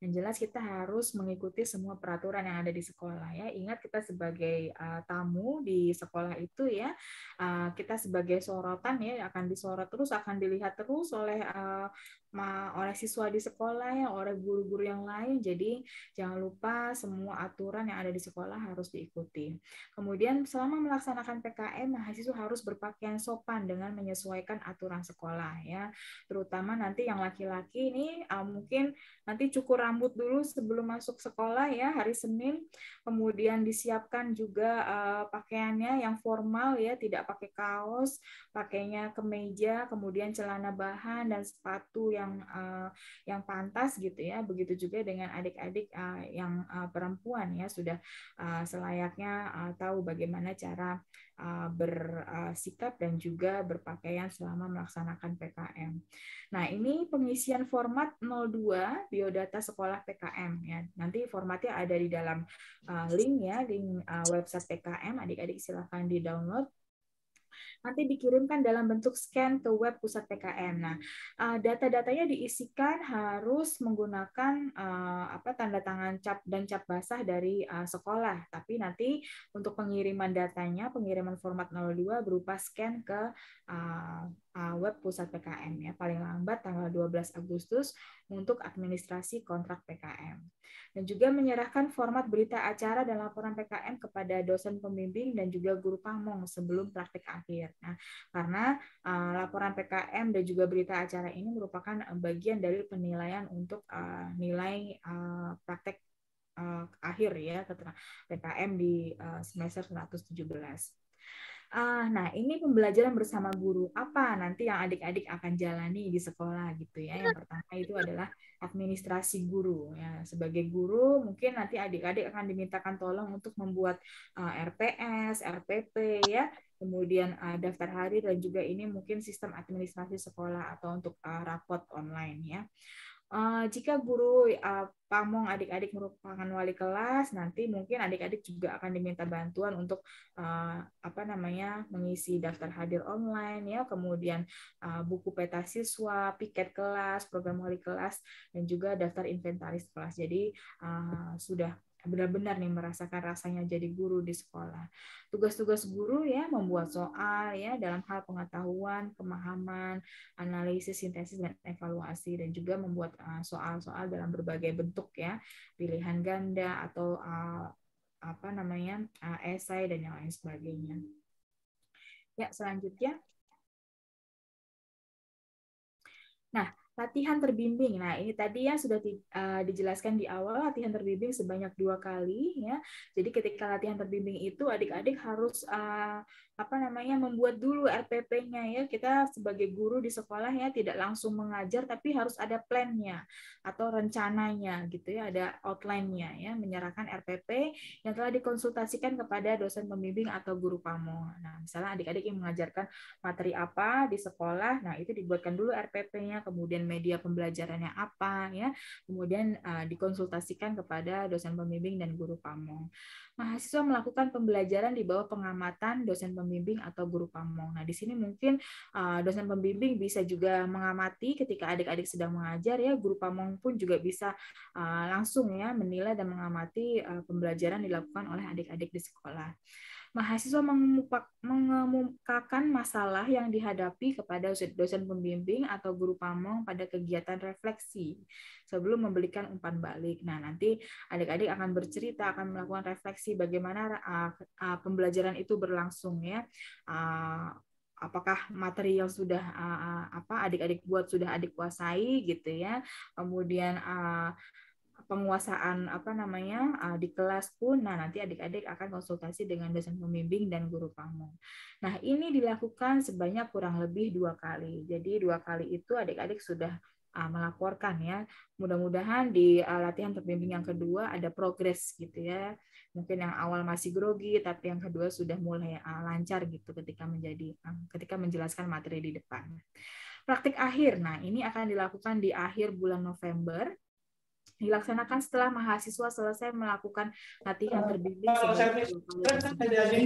Yang jelas kita harus mengikuti semua peraturan yang ada di sekolah ya. Ingat, kita sebagai tamu di sekolah itu ya, kita sebagai sorotan ya, akan disorot terus, akan dilihat terus oleh siswa di sekolah ya, oleh guru-guru yang lain. Jadi jangan lupa semua aturan yang ada di sekolah harus diikuti. Kemudian selama melaksanakan PKM, mahasiswa harus berpakaian sopan dengan menyesuaikan aturan sekolah ya, terutama nanti yang laki-laki ini mungkin nanti cukur rambut dulu sebelum masuk sekolah ya, hari Senin. Kemudian disiapkan juga pakaiannya yang formal ya, tidak pakai kaos, pakainya kemeja, kemudian celana bahan dan sepatu yang pantas gitu ya. Begitu juga dengan adik-adik yang perempuan ya, sudah selayaknya tahu bagaimana cara bersikap dan juga berpakaian selama melaksanakan PKM. Nah, ini pengisian format 02 biodata sekolah PKM ya. Nanti formatnya ada di dalam link ya, link website PKM. Adik-adik silakan di-download. Nanti dikirimkan dalam bentuk scan ke web pusat PKM. Nah, data-datanya diisikan harus menggunakan tanda tangan cap dan cap basah dari sekolah. Tapi nanti untuk pengiriman datanya, pengiriman format 02 berupa scan ke web pusat PKM ya, paling lambat tanggal 12 Agustus untuk administrasi kontrak PKM. Dan juga menyerahkan format berita acara dan laporan PKM kepada dosen pembimbing dan juga guru pamong sebelum praktik akhir. Nah, karena laporan PKM dan juga berita acara ini merupakan bagian dari penilaian untuk nilai praktek akhir ya PKM di semester 117. Nah, ini pembelajaran bersama guru. Apa nanti yang adik-adik akan jalani di sekolah gitu ya. Yang pertama itu adalah administrasi guru. Ya, sebagai guru mungkin nanti adik-adik akan dimintakan tolong untuk membuat RPS, RPP ya. Kemudian daftar hadir dan juga ini mungkin sistem administrasi sekolah atau untuk rapot online ya. Jika guru pamong adik-adik merupakan wali kelas, nanti mungkin adik-adik juga akan diminta bantuan untuk mengisi daftar hadir online ya, kemudian buku peta siswa, piket kelas, program wali kelas, dan juga daftar inventaris kelas. Jadi sudah benar-benar nih merasakan rasanya jadi guru di sekolah. Tugas-tugas guru ya, membuat soal ya dalam hal pengetahuan, pemahaman, analisis, sintesis, dan evaluasi, dan juga membuat soal-soal dalam berbagai bentuk ya, pilihan ganda atau esai dan yang lain sebagainya. Ya, selanjutnya. Nah, latihan terbimbing. Nah, ini tadi ya sudah dijelaskan di awal, latihan terbimbing sebanyak 2 kali ya. Jadi ketika latihan terbimbing itu adik-adik harus membuat dulu RPP-nya ya. Kita sebagai guru di sekolah ya tidak langsung mengajar, tapi harus ada plan-nya atau rencananya gitu ya, ada outline-nya ya, menyerahkan RPP yang telah dikonsultasikan kepada dosen pembimbing atau guru pamong. Nah, misalnya adik-adik yang mengajarkan materi apa di sekolah, nah itu dibuatkan dulu RPP-nya, kemudian kemudian media pembelajarannya apa, ya, kemudian dikonsultasikan kepada dosen pembimbing dan guru pamong. Mahasiswa melakukan pembelajaran di bawah pengamatan dosen pembimbing atau guru pamong. Nah, di sini mungkin dosen pembimbing bisa juga mengamati ketika adik-adik sedang mengajar, ya, guru pamong pun juga bisa langsung, ya, menilai dan mengamati pembelajaran dilakukan oleh adik-adik di sekolah. Mahasiswa mengemukakan masalah yang dihadapi kepada dosen pembimbing atau guru pamong pada kegiatan refleksi sebelum memberikan umpan balik. Nah, nanti adik-adik akan bercerita, akan melakukan refleksi bagaimana pembelajaran itu berlangsung, ya. Apakah materi yang sudah adik-adik buat sudah adik kuasai gitu, ya. Kemudian penguasaan di kelas pun, nah nanti adik-adik akan konsultasi dengan dosen pembimbing dan guru pamong. Nah, ini dilakukan sebanyak kurang lebih 2 kali. Jadi 2 kali itu adik-adik sudah melaporkan, ya. Mudah-mudahan di latihan terbimbing yang kedua ada progres gitu, ya. Mungkin yang awal masih grogi, tapi yang kedua sudah mulai lancar gitu ketika menjelaskan materi di depan. Praktik akhir, nah ini akan dilakukan di akhir bulan November. Dilaksanakan setelah mahasiswa selesai melakukan latihan terbimbing sebanyak 2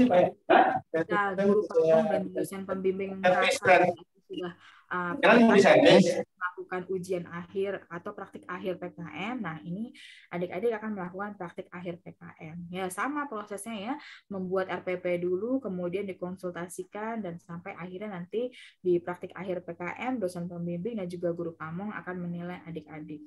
kali. Guru pamong dan dosen pembimbing merasa sudah melakukan ujian akhir atau praktik akhir PKM. Nah, ini adik-adik akan melakukan praktik akhir PKM. Ya, sama prosesnya, ya, membuat RPP dulu, kemudian dikonsultasikan, dan sampai akhirnya nanti di praktik akhir PKM, dosen pembimbing dan juga guru pamong akan menilai adik-adik.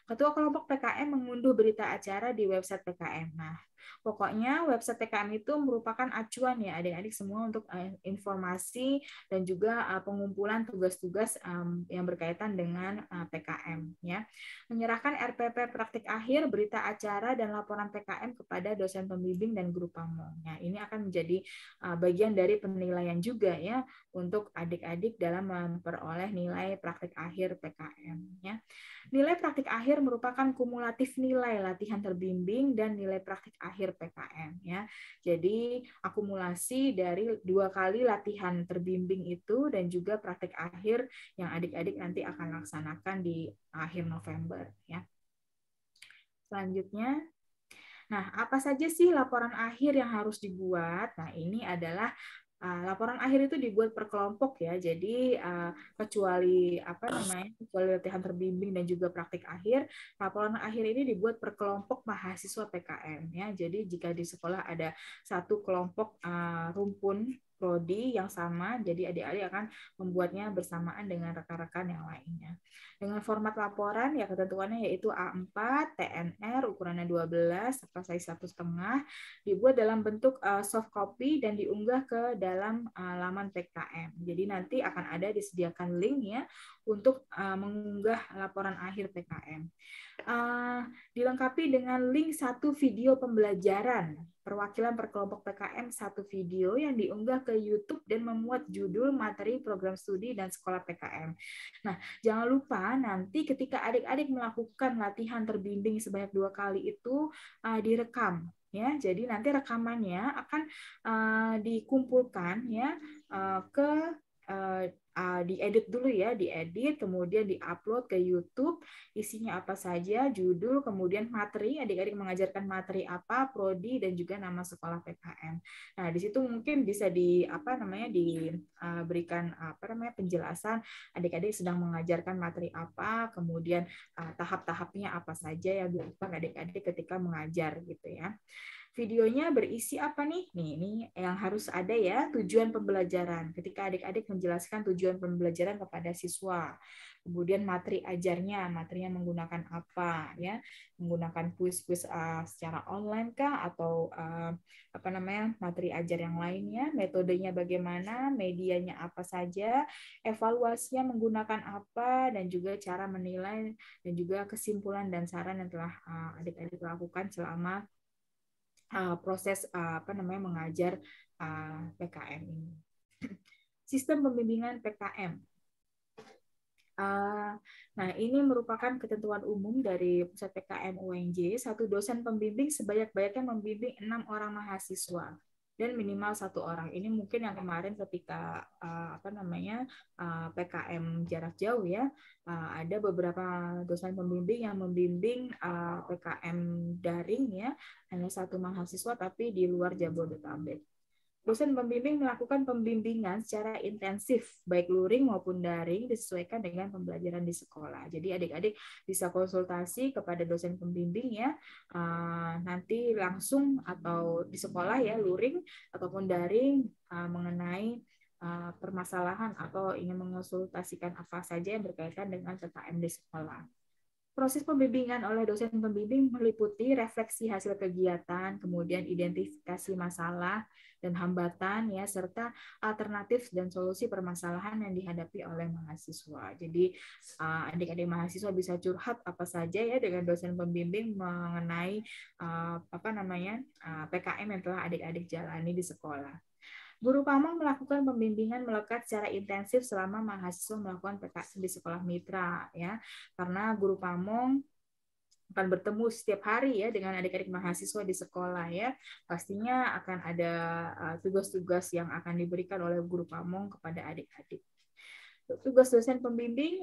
Ketua kelompok PKM mengunduh berita acara di website PKM. Nah, pokoknya website PKM itu merupakan acuan, ya, adik-adik semua untuk informasi dan juga pengumpulan tugas-tugas yang berkaitan dengan PKM, ya. Menyerahkan RPP praktik akhir, berita acara, dan laporan PKM kepada dosen pembimbing dan guru pamong. Nah, ini akan menjadi bagian dari penilaian juga, ya, untuk adik-adik dalam memperoleh nilai praktik akhir PKM, ya. Nilai praktik akhir merupakan kumulatif nilai latihan terbimbing dan nilai praktik akhir PKM, ya. Jadi akumulasi dari 2 kali latihan terbimbing itu dan juga praktik akhir yang adik-adik nanti akan laksanakan di akhir November, ya. Selanjutnya, nah, apa saja sih laporan akhir yang harus dibuat? Nah, ini adalah laporan akhir itu dibuat per kelompok, ya. Jadi kecuali latihan terbimbing dan juga praktik akhir, laporan akhir ini dibuat per kelompok mahasiswa PKM, ya. Jadi jika di sekolah ada satu kelompok rumpun prodi yang sama, jadi adik-adik akan membuatnya bersamaan dengan rekan-rekan yang lainnya. Dengan format laporan, ya, ketentuannya yaitu A4, TNR, ukurannya 12, serta size 1,5, dibuat dalam bentuk soft copy dan diunggah ke dalam laman PKM. Jadi nanti akan ada disediakan link, ya, untuk mengunggah laporan akhir PKM. Dilengkapi dengan link 1 video pembelajaran. Perwakilan per kelompok PKM 1 video yang diunggah ke YouTube dan memuat judul materi program studi dan sekolah PKM. Nah, jangan lupa nanti ketika adik-adik melakukan latihan terbimbing sebanyak 2 kali itu direkam, ya. Jadi nanti rekamannya akan dikumpulkan, ya, diedit dulu, ya, diedit, kemudian diupload ke YouTube, isinya apa saja, judul, kemudian materi, adik-adik mengajarkan materi apa, prodi, dan juga nama sekolah PKM. Nah, di situ mungkin bisa diberikan penjelasan adik-adik sedang mengajarkan materi apa, kemudian tahap-tahapnya apa saja yang dilakukan adik-adik ketika mengajar gitu, ya. Videonya berisi apa nih? Nih, ini yang harus ada, ya, tujuan pembelajaran. Ketika adik-adik menjelaskan tujuan pembelajaran kepada siswa. Kemudian materi ajarnya, materinya menggunakan apa, ya? Menggunakan kuis-kuis secara online kah, atau materi ajar yang lainnya, metodenya bagaimana, medianya apa saja, evaluasinya menggunakan apa, dan juga cara menilai, dan juga kesimpulan dan saran yang telah adik-adik lakukan selama proses mengajar PKM ini. Sistem pembimbingan PKM. Nah, ini merupakan ketentuan umum dari Pusat PKM UNJ. 1 dosen pembimbing sebanyak-banyaknya membimbing 6 orang mahasiswa. dan minimal 1 orang. Ini mungkin yang kemarin ketika PKM jarak jauh ya, ada beberapa dosen pembimbing yang membimbing PKM daring ya, hanya 1 mahasiswa tapi di luar Jabodetabek. Dosen pembimbing melakukan pembimbingan secara intensif, baik luring maupun daring, disesuaikan dengan pembelajaran di sekolah. Jadi adik-adik bisa konsultasi kepada dosen pembimbing ya, nanti langsung atau di sekolah ya, luring ataupun daring, mengenai permasalahan atau ingin mengonsultasikan apa saja yang berkaitan dengan PKM di sekolah. Proses pembimbingan oleh dosen pembimbing meliputi refleksi hasil kegiatan, kemudian identifikasi masalah dan hambatan ya, serta alternatif dan solusi permasalahan yang dihadapi oleh mahasiswa. Jadi adik-adik mahasiswa bisa curhat apa saja ya dengan dosen pembimbing mengenai PKM yang telah adik-adik jalani di sekolah. Guru Pamong melakukan pembimbingan melekat secara intensif selama mahasiswa melakukan PKM di sekolah mitra ya, karena Guru Pamong akan bertemu setiap hari ya dengan adik-adik mahasiswa di sekolah ya. Pastinya akan ada tugas-tugas yang akan diberikan oleh Guru Pamong kepada adik-adik. Tugas dosen pembimbing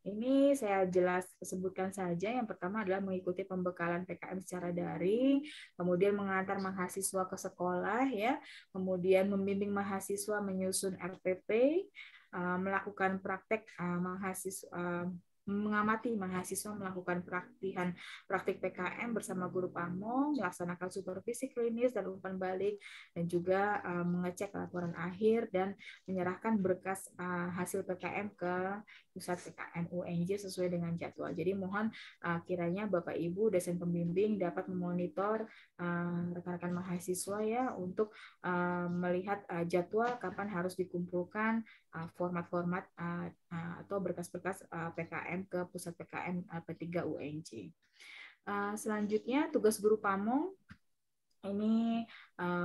ini saya sebutkan saja. Yang pertama adalah mengikuti pembekalan PKM secara daring, kemudian mengantar mahasiswa ke sekolah ya, kemudian membimbing mahasiswa menyusun RPP, melakukan praktek mengamati mahasiswa melakukan praktik PKM bersama Guru Pamong, melaksanakan supervisi klinis dan umpan balik, dan juga mengecek laporan akhir dan menyerahkan berkas hasil PKM ke pusat PKM UNJ sesuai dengan jadwal. Jadi mohon kiranya Bapak Ibu dosen pembimbing dapat memonitor rekan-rekan mahasiswa ya untuk melihat jadwal kapan harus dikumpulkan format-format atau berkas-berkas PKM ke pusat PKM P3 UNJ. Selanjutnya tugas Guru Pamong ini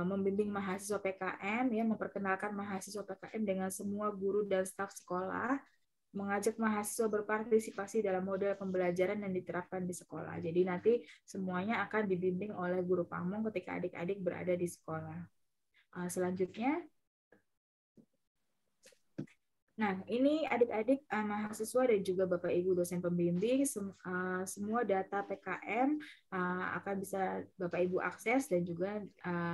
membimbing mahasiswa PKM ya, memperkenalkan mahasiswa PKM dengan semua guru dan staf sekolah, mengajak mahasiswa berpartisipasi dalam model pembelajaran yang diterapkan di sekolah. Jadi nanti semuanya akan dibimbing oleh Guru Pamong ketika adik-adik berada di sekolah. Selanjutnya, nah, ini adik-adik mahasiswa dan juga Bapak Ibu dosen pembimbing, semua data PKM akan bisa Bapak Ibu akses dan juga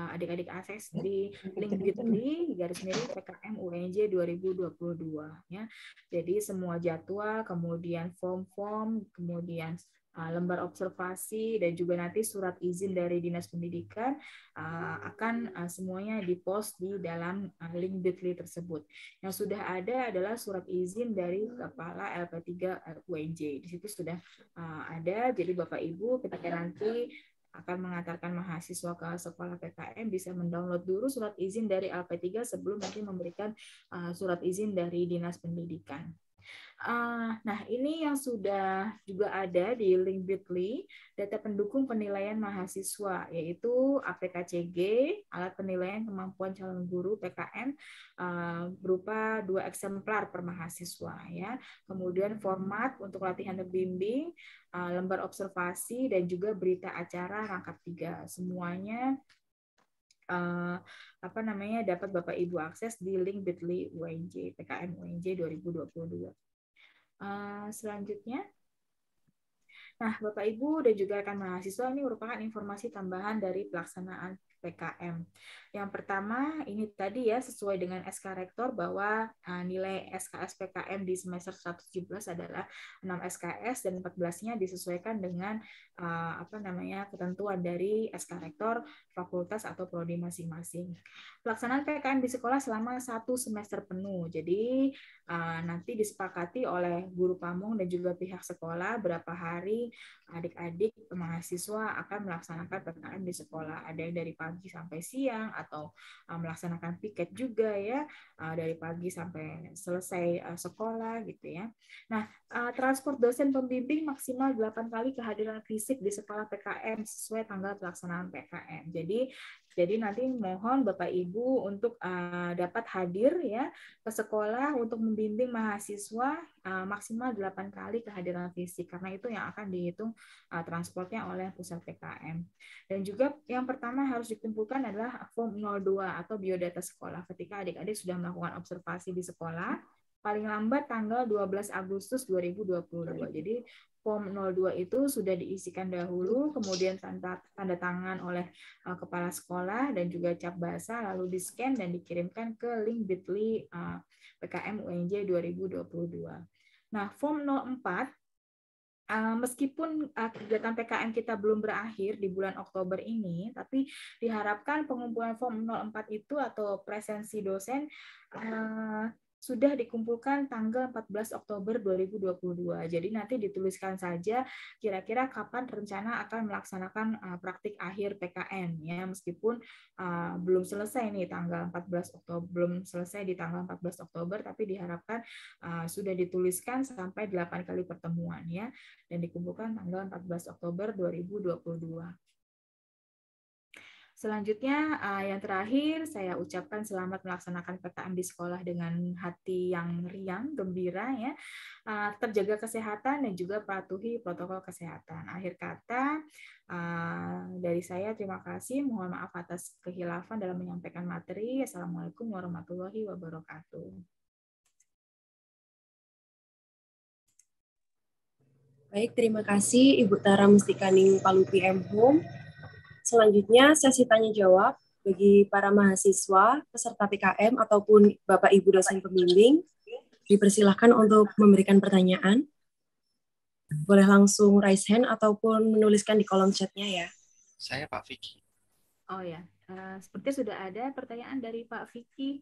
adik-adik akses di link bit.ly /PKM UNJ 2022 ya. Jadi semua jadwal, kemudian form-form, kemudian lembar observasi dan juga nanti surat izin dari Dinas Pendidikan akan semuanya dipost di dalam link bit.ly tersebut. Yang sudah ada adalah surat izin dari Kepala LP3 UNJ. Di situ sudah ada, jadi Bapak Ibu ketika nanti akan mengantarkan mahasiswa ke sekolah PKM bisa mendownload dulu surat izin dari LP3 sebelum nanti memberikan surat izin dari Dinas Pendidikan. Nah, ini yang sudah juga ada di link bit.ly, data pendukung penilaian mahasiswa, yaitu APKCG, alat penilaian kemampuan calon guru PKM, berupa 2 eksemplar per mahasiswa. Ya. Kemudian format untuk latihan pembimbing, lembar observasi, dan juga berita acara rangkap 3. Semuanya dapat Bapak Ibu akses di link bit.ly UNJ, PKM UNJ 2022. Selanjutnya, nah Bapak Ibu dan juga rekan mahasiswa, ini merupakan informasi tambahan dari pelaksanaan PKM. Yang pertama, ini tadi ya sesuai dengan SK Rektor bahwa nilai SKS PKM di semester 117 adalah 6 SKS dan 14-nya disesuaikan dengan ketentuan dari SK Rektor fakultas atau prodi masing-masing. Pelaksanaan PKM di sekolah selama 1 semester penuh. Jadi nanti disepakati oleh Guru Pamong dan juga pihak sekolah berapa hari adik-adik mahasiswa akan melaksanakan PKM di sekolah. Ada yang dari pagi sampai siang atau melaksanakan piket juga ya, dari pagi sampai selesai sekolah gitu ya. Nah, transport dosen pembimbing maksimal 8 kali kehadiran fisik di sekolah PKM sesuai tanggal pelaksanaan PKM. Jadi Jadi nanti mohon Bapak Ibu untuk dapat hadir ya ke sekolah untuk membimbing mahasiswa maksimal 8 kali kehadiran fisik, karena itu yang akan dihitung transportnya oleh pusat PKM. Dan juga yang pertama harus dikumpulkan adalah form 02 atau biodata sekolah ketika adik-adik sudah melakukan observasi di sekolah paling lambat tanggal 12 Agustus 2022. Jadi form 02 itu sudah diisikan dahulu, kemudian tanda tangan oleh kepala sekolah dan juga cap basah, lalu di-scan dan dikirimkan ke link bit.ly PKM UNJ 2022. Nah, form 04, meskipun kegiatan PKM kita belum berakhir di bulan Oktober ini, tapi diharapkan pengumpulan form 04 itu atau presensi dosen sudah dikumpulkan tanggal 14 Oktober 2022. Jadi nanti dituliskan saja kira-kira kapan rencana akan melaksanakan praktik akhir PKM ya, meskipun belum selesai nih tanggal 14 Oktober, belum selesai di tanggal 14 Oktober, tapi diharapkan sudah dituliskan sampai 8 kali pertemuan ya, dan dikumpulkan tanggal 14 Oktober 2022. Selanjutnya, yang terakhir, saya ucapkan selamat melaksanakan PKM di sekolah dengan hati yang riang, gembira, ya, terjaga kesehatan dan juga patuhi protokol kesehatan. Akhir kata, dari saya terima kasih, mohon maaf atas kehilafan dalam menyampaikan materi. Assalamualaikum warahmatullahi wabarakatuh. Baik, terima kasih Ibu Tara Mustikaning Palu PM Home. Selanjutnya, sesi tanya-jawab bagi para mahasiswa, peserta PKM, ataupun Bapak Ibu dosen pembimbing. Dipersilahkan untuk memberikan pertanyaan. Boleh langsung raise hand ataupun menuliskan di kolom chatnya ya. Saya Pak Vicky. Oh ya, seperti sudah ada pertanyaan dari Pak Vicky.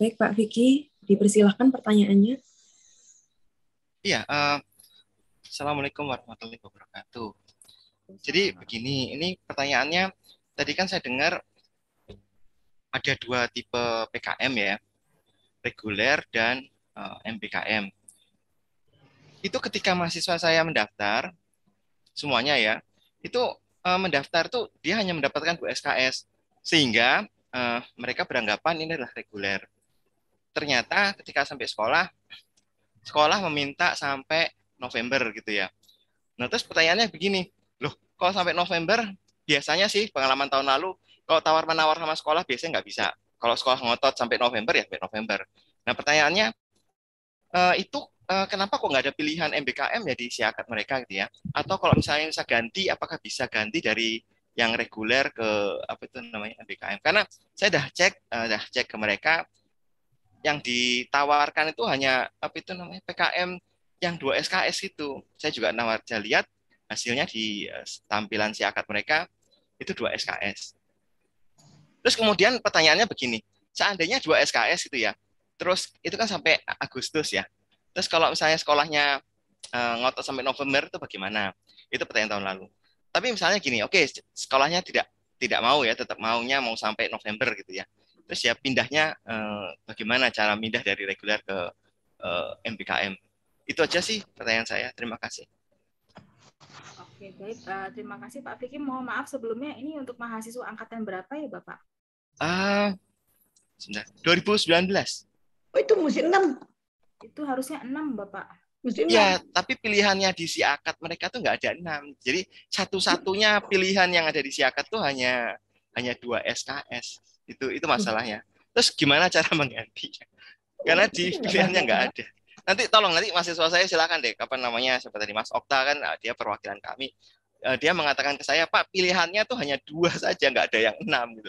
Baik Pak Vicky, dipersilahkan pertanyaannya. Iya, Assalamualaikum warahmatullahi wabarakatuh. Jadi begini, ini pertanyaannya, tadi kan saya dengar ada 2 tipe PKM ya, reguler dan MPKM. Itu ketika mahasiswa saya mendaftar, semuanya ya, itu mendaftar tuh dia hanya mendapatkan 2 SKS, sehingga mereka beranggapan ini adalah reguler. Ternyata ketika sampai sekolah meminta sampai November gitu ya. Nah terus pertanyaannya begini, loh, kalau sampai November, biasanya sih pengalaman tahun lalu, kalau tawar-menawar sama sekolah biasanya nggak bisa. Kalau sekolah ngotot sampai November, ya sampai November. Nah, pertanyaannya, itu kenapa kok nggak ada pilihan MBKM ya di siakat mereka gitu ya? Atau kalau misalnya bisa ganti, apakah bisa ganti dari yang reguler ke apa itu namanya MBKM? Karena saya dah cek ke mereka, yang ditawarkan itu hanya apa itu namanya PKM yang 2 SKS itu. Saya juga lihat hasilnya di tampilan siakat mereka itu 2 SKS. Terus kemudian pertanyaannya begini, seandainya 2 SKS itu ya, terus itu kan sampai Agustus ya. Terus kalau misalnya sekolahnya ngotot sampai November itu bagaimana? Itu pertanyaan tahun lalu. Tapi misalnya gini, oke, sekolahnya tidak mau ya, tetap maunya mau sampai November gitu ya. Terus ya pindahnya bagaimana cara pindah dari reguler ke MBKM? Itu aja sih pertanyaan saya. Terima kasih. Oke, baik. Terima kasih Pak Vicky. Mohon maaf sebelumnya, ini untuk mahasiswa angkatan berapa ya Bapak? 2019. Oh, itu mesti 6. Itu harusnya 6 Bapak. Mesti 6. Ya, tapi pilihannya di siakat mereka tuh nggak ada 6. Jadi satu-satunya pilihan yang ada di siakat tuh hanya 2 SKS. Itu masalahnya. Terus gimana cara menggantinya? Karena di pilihannya nggak ada. Nanti mahasiswa saya silakan deh, kapan namanya, seperti tadi Mas Okta kan, dia perwakilan kami, dia mengatakan ke saya, Pak, pilihannya tuh hanya 2 saja, nggak ada yang 6 gitu.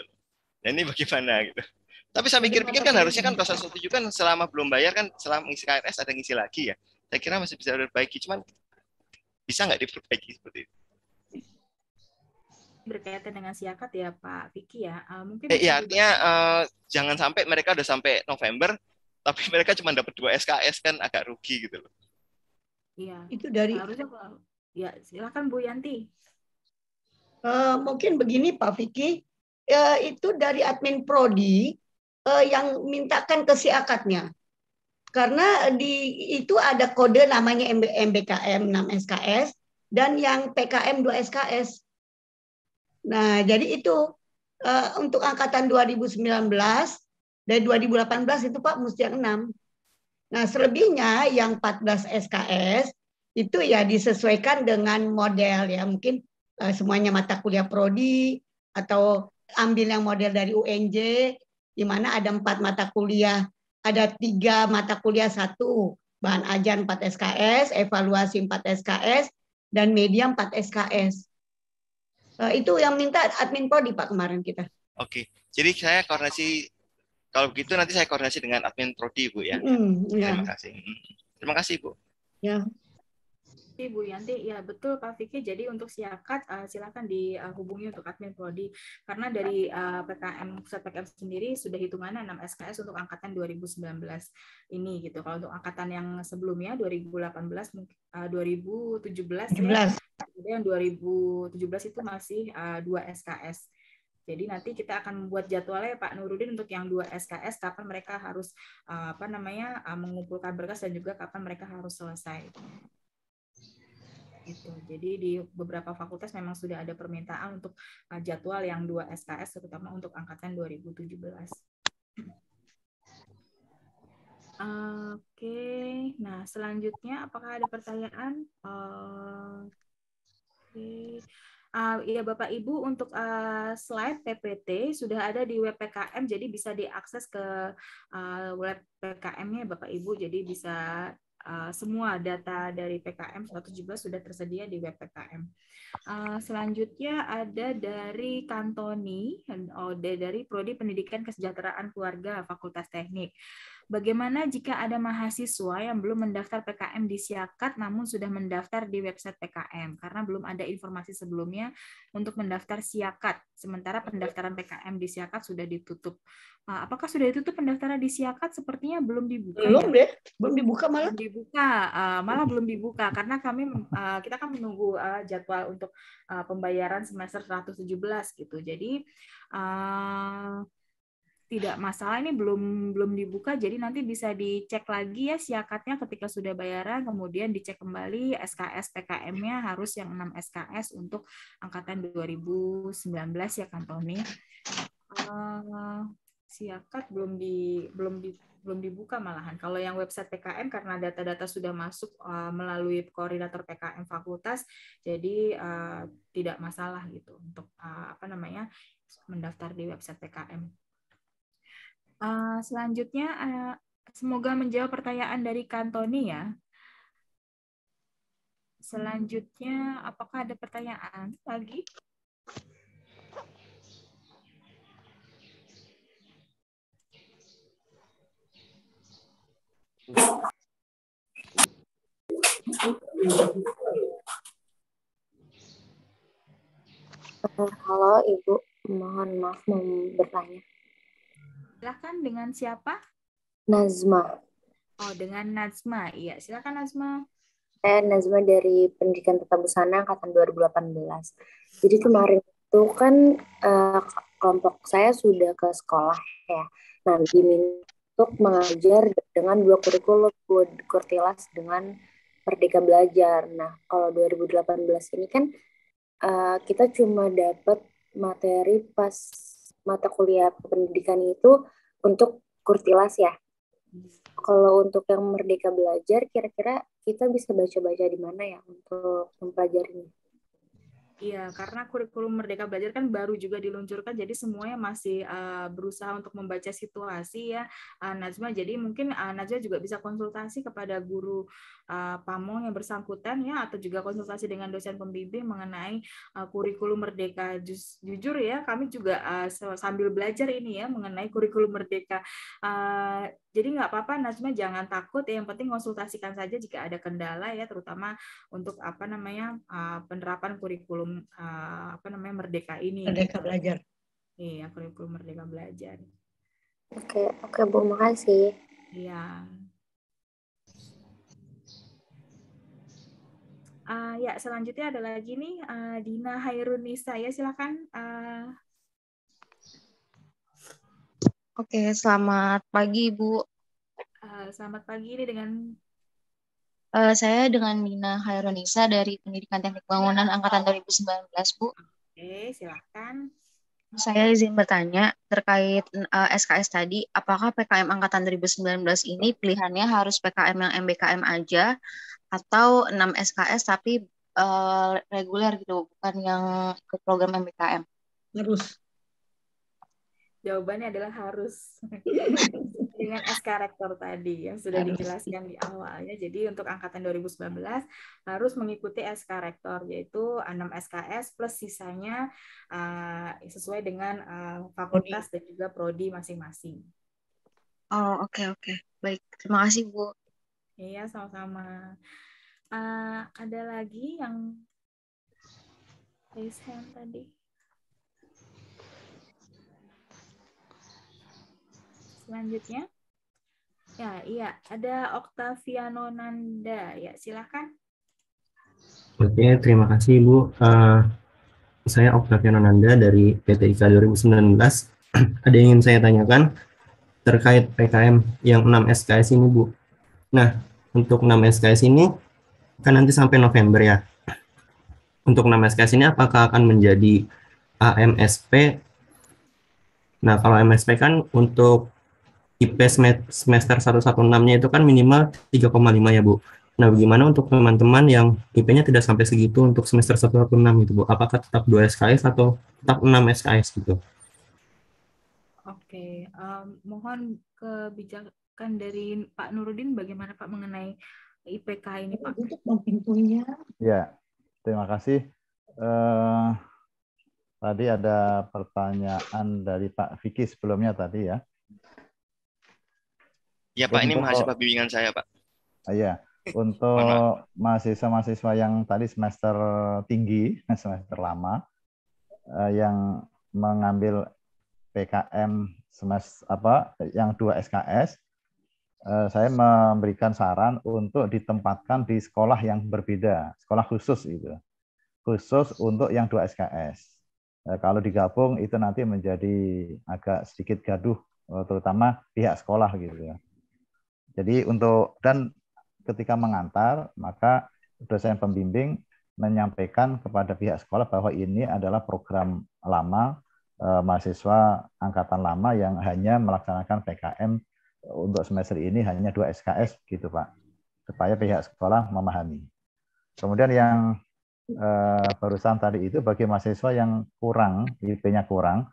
Nah ini bagaimana gitu. Tapi saya pikir-pikir kan harusnya kan proses 7 kan selama belum bayar kan, selama mengisi KRS ada ngisi lagi ya. Saya kira masih bisa diperbaiki, cuman bisa nggak diperbaiki seperti itu? Berkaitan dengan siakat ya Pak Vicky ya, mungkin iya, artinya jangan sampai mereka udah sampai November tapi mereka cuma dapat 2 SKS, kan agak rugi gitu loh. Iya. Itu dari harusnya ya, silakan Bu Yanti. Mungkin begini Pak Vicky, itu dari admin prodi yang mintakan ke siakatnya. Karena itu ada kode namanya MBKM 6 SKS dan yang PKM 2 SKS. Nah, jadi itu Untuk angkatan 2019 dari 2018 itu Pak mesti yang 6. Nah, selebihnya yang 14 SKS itu ya disesuaikan dengan model ya. Mungkin semuanya mata kuliah prodi atau ambil yang model dari UNJ di mana ada 4 mata kuliah, ada 3 mata kuliah 1, bahan ajar 4 SKS, evaluasi 4 SKS, dan media 4 SKS. Itu yang minta admin prodi Pak kemarin kita. Oke, jadi saya koordinasi. Kalau begitu nanti saya koordinasi dengan admin prodi, Bu ya. Ya. Terima kasih. Terima kasih, Bu. Ya. Bu Yanti, ya betul Pak Fikri. Jadi untuk siakat silakan dihubungi untuk admin prodi karena dari PKM pusat PKM sendiri sudah hitungannya 6 SKS untuk angkatan 2019 ini gitu. Kalau untuk angkatan yang sebelumnya 2018 2017 ya. Kemudian 2017 itu masih 2 SKS. Jadi nanti kita akan membuat jadwalnya Pak Nurudin untuk yang 2 SKS kapan mereka harus mengumpulkan berkas dan juga kapan mereka harus selesai. Gitu. Jadi di beberapa fakultas memang sudah ada permintaan untuk jadwal yang 2 SKS terutama untuk angkatan 2017. Oke, nah selanjutnya apakah ada pertanyaan? Oke. Ya Bapak Ibu untuk slide PPT sudah ada di web PKM jadi bisa diakses ke web PKM-nya Bapak Ibu jadi bisa semua data dari PKM 117 sudah tersedia di web PKM. Selanjutnya ada dari Kantoni dari Prodi Pendidikan Kesejahteraan Keluarga Fakultas Teknik. Bagaimana jika ada mahasiswa yang belum mendaftar PKM di Siakat namun sudah mendaftar di website PKM karena belum ada informasi sebelumnya untuk mendaftar Siakat sementara pendaftaran PKM di Siakat sudah ditutup. Apakah sudah ditutup pendaftaran di Siakat? Sepertinya belum dibuka. Belum deh, belum dibuka malah. Belum dibuka, malah belum dibuka karena kita kan menunggu jadwal untuk pembayaran semester 117 gitu. Jadi tidak masalah ini belum dibuka jadi nanti bisa dicek lagi ya siakatnya ketika sudah bayaran kemudian dicek kembali SKS PKM-nya harus yang 6 SKS untuk angkatan 2019 ya kan Tony. Siakat belum dibuka malahan. Kalau yang website PKM karena data-data sudah masuk melalui koordinator PKM fakultas jadi tidak masalah gitu untuk mendaftar di website PKM. Selanjutnya, semoga menjawab pertanyaan dari Kantoni ya. Selanjutnya, apakah ada pertanyaan lagi? Halo Ibu, mohon maaf mau bertanya. Silakan dengan siapa? Nazma. Oh, dengan Nazma. Iya, silakan Nazma. Saya Nazma dari Pendidikan Tata Busana angkatan 2018. Jadi kemarin itu kan kelompok saya sudah ke sekolah ya. Nah, diminta untuk mengajar dengan 2 kurikulum, Kurtilas dengan Merdeka Belajar. Nah, kalau 2018 ini kan kita cuma dapat materi pas mata kuliah pendidikan itu untuk Kurtilas ya. Kalau untuk yang Merdeka Belajar, kira-kira kita bisa baca-baca di mana ya untuk mempelajarinya? Iya, karena kurikulum Merdeka Belajar kan baru juga diluncurkan, jadi semuanya masih berusaha untuk membaca situasi ya, Najma. Jadi mungkin Najma juga bisa konsultasi kepada guru pamong yang bersangkutan ya, atau juga konsultasi dengan dosen pembimbing mengenai kurikulum Merdeka. Jujur ya, kami juga sambil belajar ini ya mengenai kurikulum Merdeka. Jadi nggak apa-apa, Najma jangan takut. Yang penting konsultasikan saja jika ada kendala ya, terutama untuk penerapan kurikulum Merdeka ini. Merdeka Belajar. Iya, kurikulum Merdeka Belajar. Oke, Bu, makasih. Iya. Ya, selanjutnya ada lagi nih Dina Hairunisa ya, silakan. Oke, selamat pagi Bu. Selamat pagi ini dengan saya dengan Dina Hairunisa dari Pendidikan Teknik Bangunan angkatan 2019 Bu. Oke, silakan. Saya izin bertanya terkait SKS tadi, apakah PKM Angkatan 2019 ini pilihannya harus PKM yang MBKM aja atau 6 SKS tapi reguler gitu, bukan yang ikut program MBKM? Harus. Jawabannya adalah harus. Dengan SK Rektor tadi yang sudah dijelaskan di awalnya. Jadi untuk angkatan 2019 harus mengikuti SK Rektor, yaitu 6 SKS plus sisanya sesuai dengan fakultas dan juga prodi masing-masing. Oh, oke. Baik, terima kasih, Bu. Iya, sama-sama. Ada lagi yang raise hand tadi? Selanjutnya, iya, ada Oktaviano Nanda, ya silakan. Oke, terima kasih Ibu. Saya Oktaviano Nanda dari PT IKA 2019. Ada yang ingin saya tanyakan terkait PKM yang 6 SKS ini, Bu. Nah, untuk 6 SKS ini kan nanti sampai November ya. Untuk 6 SKS ini apakah akan menjadi AMSP? Nah, kalau MSP kan untuk IP semester 116-nya itu kan minimal 3,5 ya, Bu. Nah, bagaimana untuk teman-teman yang IP-nya tidak sampai segitu untuk semester 116 itu, Bu? Apakah tetap 2 SKS atau tetap 6 SKS gitu? Oke, mohon kebijakan dari Pak Nurudin bagaimana Pak mengenai IPK ini, Pak? Ya, terima kasih. Tadi ada pertanyaan dari Pak Vicky sebelumnya tadi ya. Ya Pak, ini mahasiswa bimbingan saya Pak. Iya, untuk mahasiswa-mahasiswa yang tadi semester tinggi, semester lama, yang mengambil PKM semester yang 2 SKS, saya memberikan saran untuk ditempatkan di sekolah yang berbeda, sekolah khusus itu, khusus untuk yang 2 SKS. Kalau digabung itu nanti menjadi agak sedikit gaduh, terutama pihak sekolah gitu ya. Jadi dan ketika mengantar, maka dosen pembimbing menyampaikan kepada pihak sekolah bahwa ini adalah program lama, mahasiswa angkatan lama yang hanya melaksanakan PKM untuk semester ini hanya 2 SKS gitu Pak, supaya pihak sekolah memahami. Kemudian yang barusan tadi itu bagi mahasiswa yang kurang, IP-nya kurang,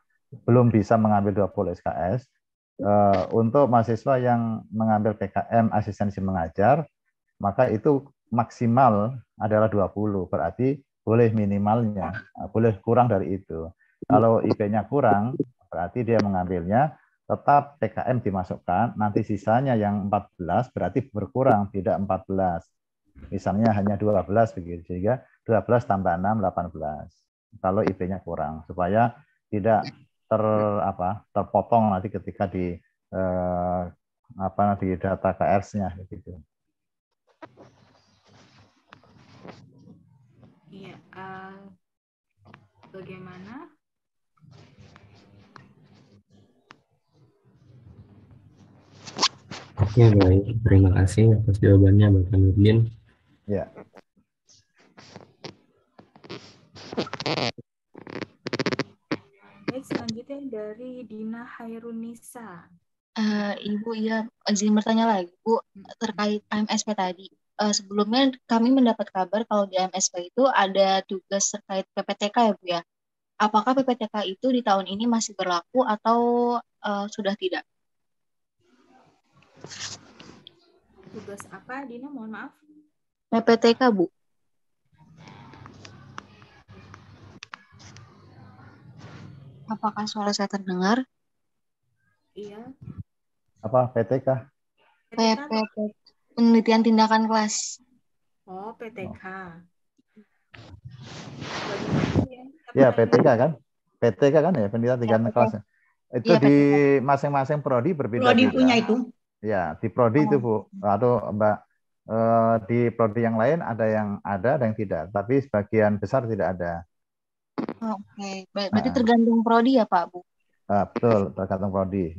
belum bisa mengambil 20 SKS, untuk mahasiswa yang mengambil PKM asistensi mengajar, maka itu maksimal adalah 20, berarti boleh minimalnya, boleh kurang dari itu. Kalau IP-nya kurang, berarti dia mengambilnya, tetap PKM dimasukkan, nanti sisanya yang 14 berarti berkurang, tidak 14. Misalnya hanya 12 begitu, sehingga 12 tambah 6, 18. Kalau IP-nya kurang, supaya tidak terpotong nanti ketika di di data KRS-nya gitu. Iya, bagaimana? Oke, baik. Terima kasih atas jawabannya, Bapak Nurdin. Ya. Baik, selanjutnya dari Dina Hairunisa. Ibu, ya izin bertanya lagi, Bu, terkait AMSP tadi. Sebelumnya kami mendapat kabar kalau di AMSP itu ada tugas terkait PPTK ya, Bu ya. Apakah PPTK itu di tahun ini masih berlaku atau sudah tidak? Tugas apa, Dina? Mohon maaf. PPTK, Bu. Apakah suara saya terdengar? Iya. Apa PTK? PPT, penelitian tindakan kelas. Oh, PTK. Ya, PTK kan? PTK kan ya, penelitian tindakan kelas. Itu ya, di masing-masing prodi berbeda-beda. Prodi punya itu. Ya, di prodi itu Bu, atau Mbak, di prodi yang lain ada yang tidak, tapi sebagian besar tidak ada. Oke, berarti tergantung prodi ya Pak, Bu? Betul, tergantung prodi.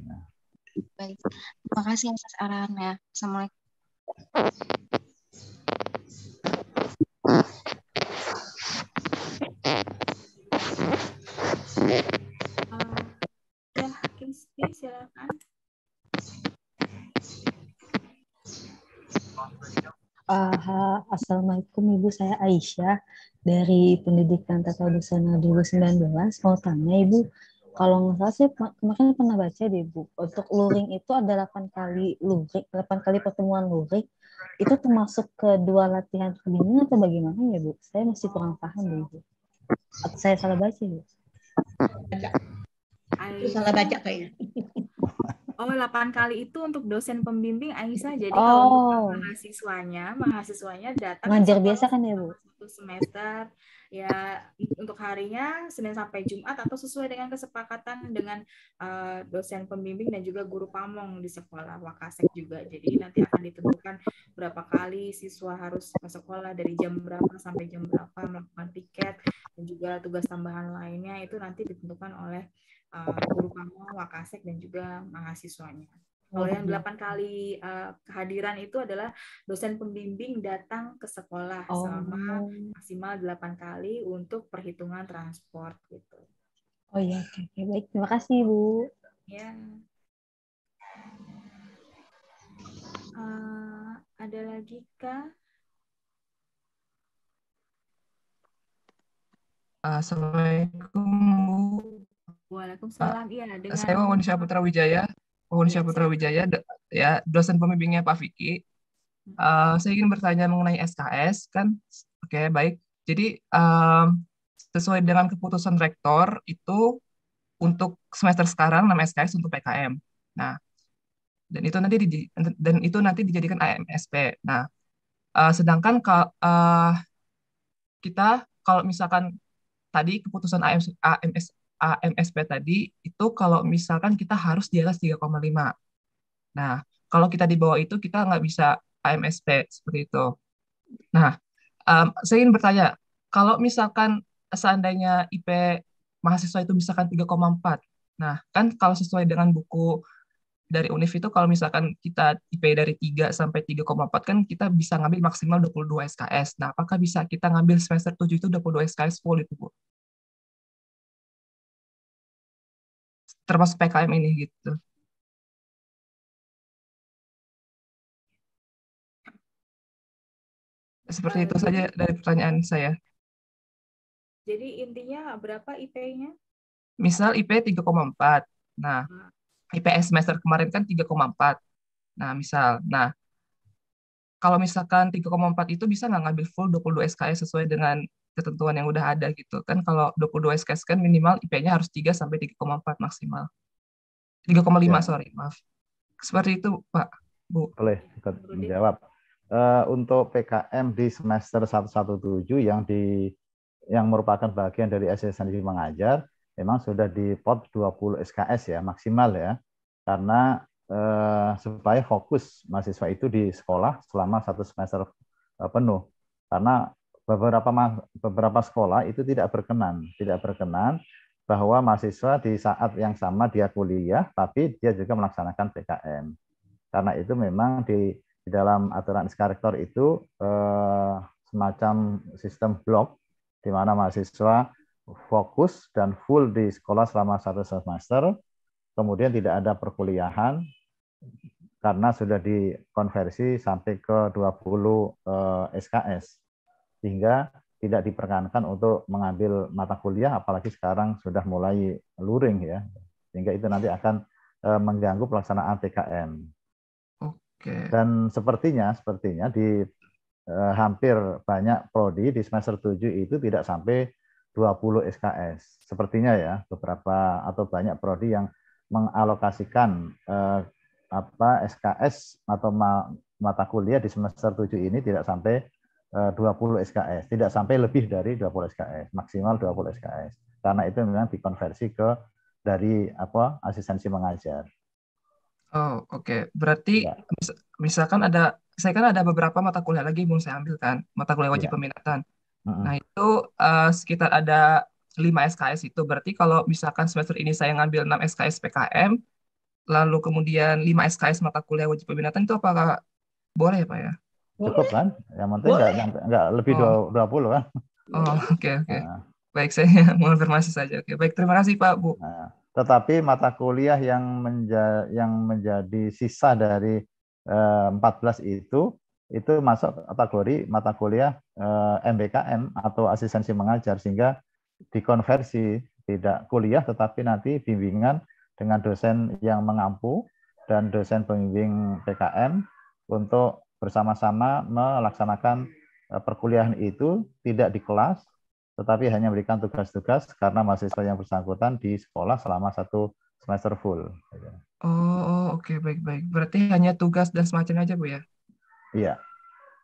Baik, terima kasih atas arahannya. Assalamualaikum. Assalamualaikum Ibu, saya Aisyah dari Pendidikan Tata Busana 2019. Mau tanya Ibu, kalau nggak salah sih kemarin pernah baca deh Ibu, untuk luring itu ada 8 kali luring, 8 kali pertemuan luring, itu termasuk ke 2 latihan pembimbing atau bagaimana ya Bu? Saya masih kurang paham deh Ibu. Atau saya salah baca Ibu? Itu salah baca kayaknya. Oh, 8 kali itu untuk dosen pembimbing Aisyah. Jadi kalau untuk mahasiswanya datang ngajar biasa kan ya Bu? Satu semester ya untuk harinya Senin sampai Jumat atau sesuai dengan kesepakatan dengan dosen pembimbing dan juga guru pamong di sekolah Wakasek juga. Jadi nanti akan ditentukan berapa kali siswa harus ke sekolah, dari jam berapa sampai jam berapa, melakukan piket dan juga tugas tambahan lainnya itu nanti ditentukan oleh guru pamong, Wakasek dan juga mahasiswanya. Kalau yang 8 kali kehadiran itu adalah dosen pembimbing datang ke sekolah selama maksimal 8 kali untuk perhitungan transport gitu. Oh iya, oke. Baik, terima kasih Bu. Ya. Ada lagi kah? Assalamualaikum Bu. Waalaikumsalam. Iya, dengan saya Wawan Syahputra Wijaya. Ya, dosen pembimbingnya Pak Vicky. Saya ingin bertanya mengenai SKS kan. Oke, baik. Jadi sesuai dengan keputusan rektor itu untuk semester sekarang 6 SKS untuk PKM. Nah, dan itu nanti dijadikan AMSP. Nah, sedangkan kita kalau misalkan tadi keputusan AMSP tadi itu kalau misalkan kita harus di atas 3,5. Nah, kalau kita di bawah itu kita nggak bisa AMSP seperti itu. Nah, saya ingin bertanya, kalau misalkan seandainya IP mahasiswa itu misalkan 3,4, nah kan kalau sesuai dengan buku dari UNIF itu kalau misalkan kita IP dari 3 sampai 3,4 kan kita bisa ngambil maksimal 22 SKS. Nah, apakah bisa kita ngambil semester 7 itu 22 SKS full itu, Bu? Termasuk PKM ini gitu. Seperti itu saja dari pertanyaan saya. Jadi intinya berapa IP-nya? Misal IP 3,4. Nah, IPS semester kemarin kan 3,4. Nah, kalau misalkan 3,4 itu bisa nggak ngambil full 22 SKS sesuai dengan ketentuan yang udah ada gitu. Kan kalau 22 SKS kan minimal IP-nya harus 3 sampai 3,4 maksimal. 3,5 sorry, maaf. Seperti itu, Pak, Bu. Boleh ikut menjawab. Untuk PKM di semester 117 yang merupakan bagian dari asistensi mengajar, memang sudah di pot 20 SKS ya, maksimal ya. Karena supaya fokus mahasiswa itu di sekolah selama 1 semester penuh. Karena beberapa sekolah itu tidak berkenan bahwa mahasiswa di saat yang sama dia kuliah, tapi dia juga melaksanakan PKM. Karena itu memang di dalam aturan SK Rektor itu semacam sistem blok, di mana mahasiswa fokus dan full di sekolah selama 1 semester, kemudian tidak ada perkuliahan, karena sudah dikonversi sampai ke 20 SKS, sehingga tidak diperkenankan untuk mengambil mata kuliah, apalagi sekarang sudah mulai luring ya, sehingga itu nanti akan mengganggu pelaksanaan PKM. Oke. Dan sepertinya di hampir banyak prodi di semester 7 itu tidak sampai 20 SKS. Sepertinya ya, beberapa atau banyak prodi yang mengalokasikan SKS atau mata kuliah di semester 7 ini tidak sampai 20 SKS, tidak sampai lebih dari 20 SKS, maksimal 20 SKS. Karena itu memang dikonversi dari asistensi mengajar. Oh, oke. Berarti misalkan saya kan ada beberapa mata kuliah lagi yang saya ambil kan, mata kuliah wajib peminatan. Nah, itu sekitar ada 5 SKS itu. Berarti kalau misalkan semester ini saya ngambil 6 SKS PKM, lalu kemudian 5 SKS mata kuliah wajib peminatan, itu apakah boleh, Pak ya? Cukup kan? Yang penting nggak lebih 20 kan? Oh, oke. Baik, saya mau informasi saja. Oke, baik, terima kasih Pak, Bu. Nah, tetapi mata kuliah yang menjadi sisa dari 14 itu itu masuk kategori mata kuliah MBKM atau asistensi mengajar, sehingga dikonversi tidak kuliah tetapi nanti bimbingan dengan dosen yang mengampu dan dosen pembimbing PKM untuk bersama-sama melaksanakan perkuliahan itu tidak di kelas tetapi hanya memberikan tugas-tugas karena mahasiswa yang bersangkutan di sekolah selama 1 semester full. Oke, baik-baik. Berarti hanya tugas dan semacamnya aja, Bu ya? Iya.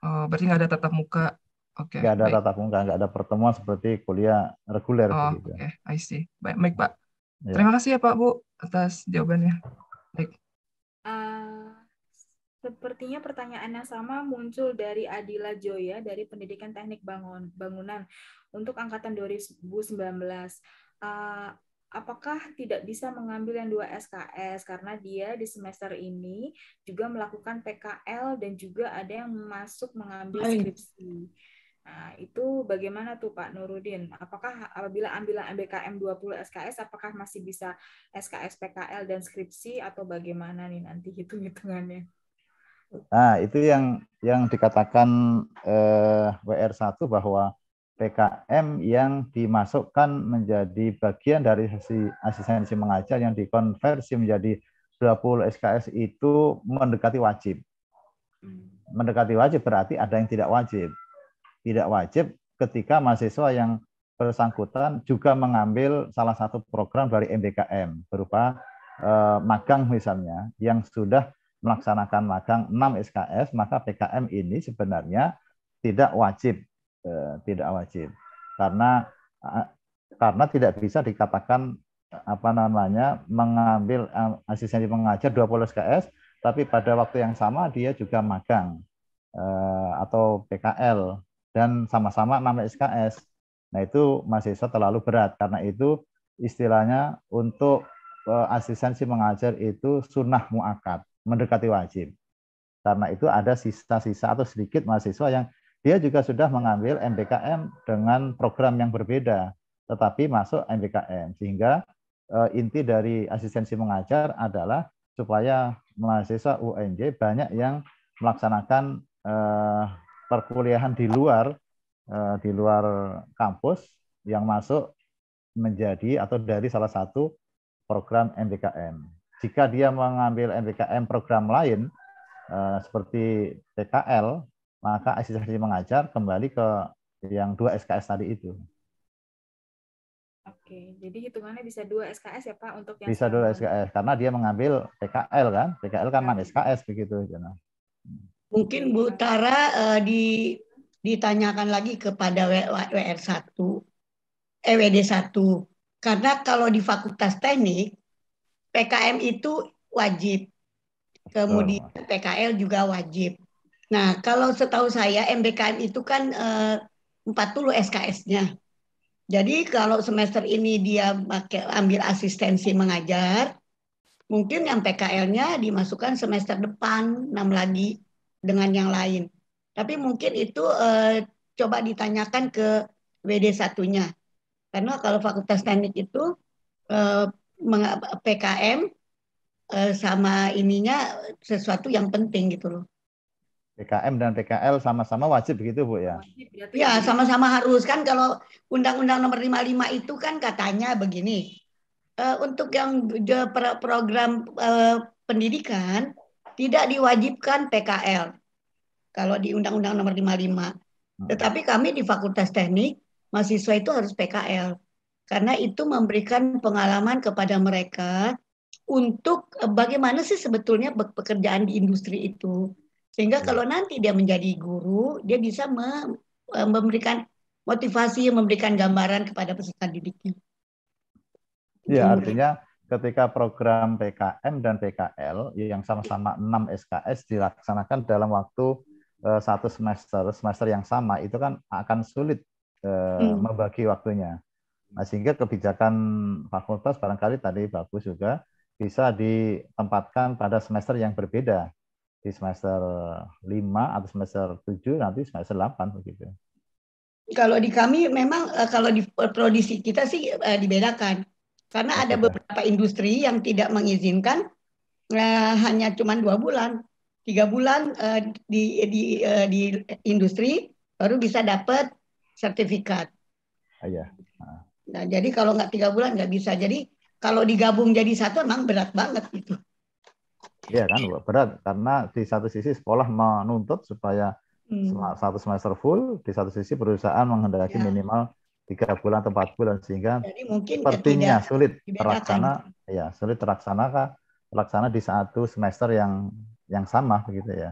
Berarti nggak ada tatap muka. Oke, Nggak ada baik. tatap muka, nggak ada pertemuan seperti kuliah reguler. Oke, I see. Baik, Pak. Ya. Terima kasih ya Pak, Bu, atas jawabannya. Baik. Sepertinya pertanyaan yang sama muncul dari Adila Joya dari Pendidikan Teknik Bangunan untuk angkatan 2019. Apakah tidak bisa mengambil yang 2 SKS karena dia di semester ini juga melakukan PKL dan juga ada yang masuk mengambil skripsi. Nah, itu bagaimana tuh Pak Nurudin? Apakah apabila ambilan MBKM 20 SKS, apakah masih bisa SKS PKL dan skripsi atau bagaimana nih nanti hitung-hitungannya? Nah, itu yang dikatakan WR1 bahwa PKM yang dimasukkan menjadi bagian dari asistensi mengajar yang dikonversi menjadi 20 SKS itu mendekati wajib. Mendekati wajib berarti ada yang tidak wajib. Tidak wajib ketika mahasiswa yang bersangkutan juga mengambil salah satu program dari MBKM berupa magang misalnya yang sudah melaksanakan magang 6 SKS, maka PKM ini sebenarnya tidak wajib karena tidak bisa dikatakan mengambil asistensi mengajar 20 SKS tapi pada waktu yang sama dia juga magang atau PKL dan sama-sama 6 SKS. Nah, itu mahasiswa terlalu berat karena itu istilahnya untuk asistensi mengajar itu sunnah muakkad, mendekati wajib. Karena itu ada sisa-sisa atau sedikit mahasiswa yang dia juga sudah mengambil MBKM dengan program yang berbeda, tetapi masuk MBKM. Sehingga inti dari asistensi mengajar adalah supaya mahasiswa UNJ banyak yang melaksanakan perkuliahan di luar kampus yang masuk menjadi atau dari salah satu program MBKM. Jika dia mengambil MBKM program lain seperti PKL, maka asistensi mengajar kembali ke yang 2 SKS tadi itu. Oke, jadi hitungannya bisa 2 SKS ya Pak untuk yang bisa 2 SKS karena dia mengambil PKL kan. PKL kan 6 SKS begitu. Mungkin Bu Tara ditanyakan lagi kepada WD1 karena kalau di Fakultas Teknik PKM itu wajib, kemudian PKL juga wajib. Nah, kalau setahu saya MBKM itu kan 40 SKS-nya. Jadi kalau semester ini dia ambil asistensi mengajar, mungkin yang PKL-nya dimasukkan semester depan 6 lagi dengan yang lain. Tapi mungkin itu coba ditanyakan ke WD1-nya. Karena kalau Fakultas Teknik itu PKM sama ininya sesuatu yang penting gitu loh. PKM dan PKL sama-sama wajib begitu Bu ya? Ya, sama-sama harus kan kalau Undang-Undang Nomor 55 itu kan katanya begini. Untuk yang program pendidikan tidak diwajibkan PKL kalau di Undang-Undang Nomor 55. Tetapi kami di Fakultas Teknik mahasiswa itu harus PKL karena itu memberikan pengalaman kepada mereka untuk bagaimana sih sebetulnya pekerjaan di industri itu. Sehingga kalau nanti dia menjadi guru, dia bisa memberikan motivasi, memberikan gambaran kepada peserta didiknya. Ya, artinya ketika program PKM dan PKL yang sama-sama 6 SKS dilaksanakan dalam waktu 1 semester yang sama, itu kan akan sulit membagi waktunya. Nah, sehingga kebijakan fakultas barangkali tadi bagus juga bisa ditempatkan pada semester yang berbeda. Di semester 5 atau semester 7, nanti semester 8 begitu. Kalau di kami memang kalau di prodisi kita sih dibedakan. Karena ada beberapa industri yang tidak mengizinkan hanya cuma 2 bulan. 3 bulan di industri baru bisa dapat sertifikat. Iya. Nah, jadi kalau nggak 3 bulan nggak bisa. Jadi kalau digabung jadi satu emang berat banget gitu. Iya kan, berat karena di satu sisi sekolah menuntut supaya satu semester full, di satu sisi perusahaan menghendaki minimal 3 bulan atau 4 bulan, sehingga sepertinya sulit terlaksana di satu semester yang sama begitu ya.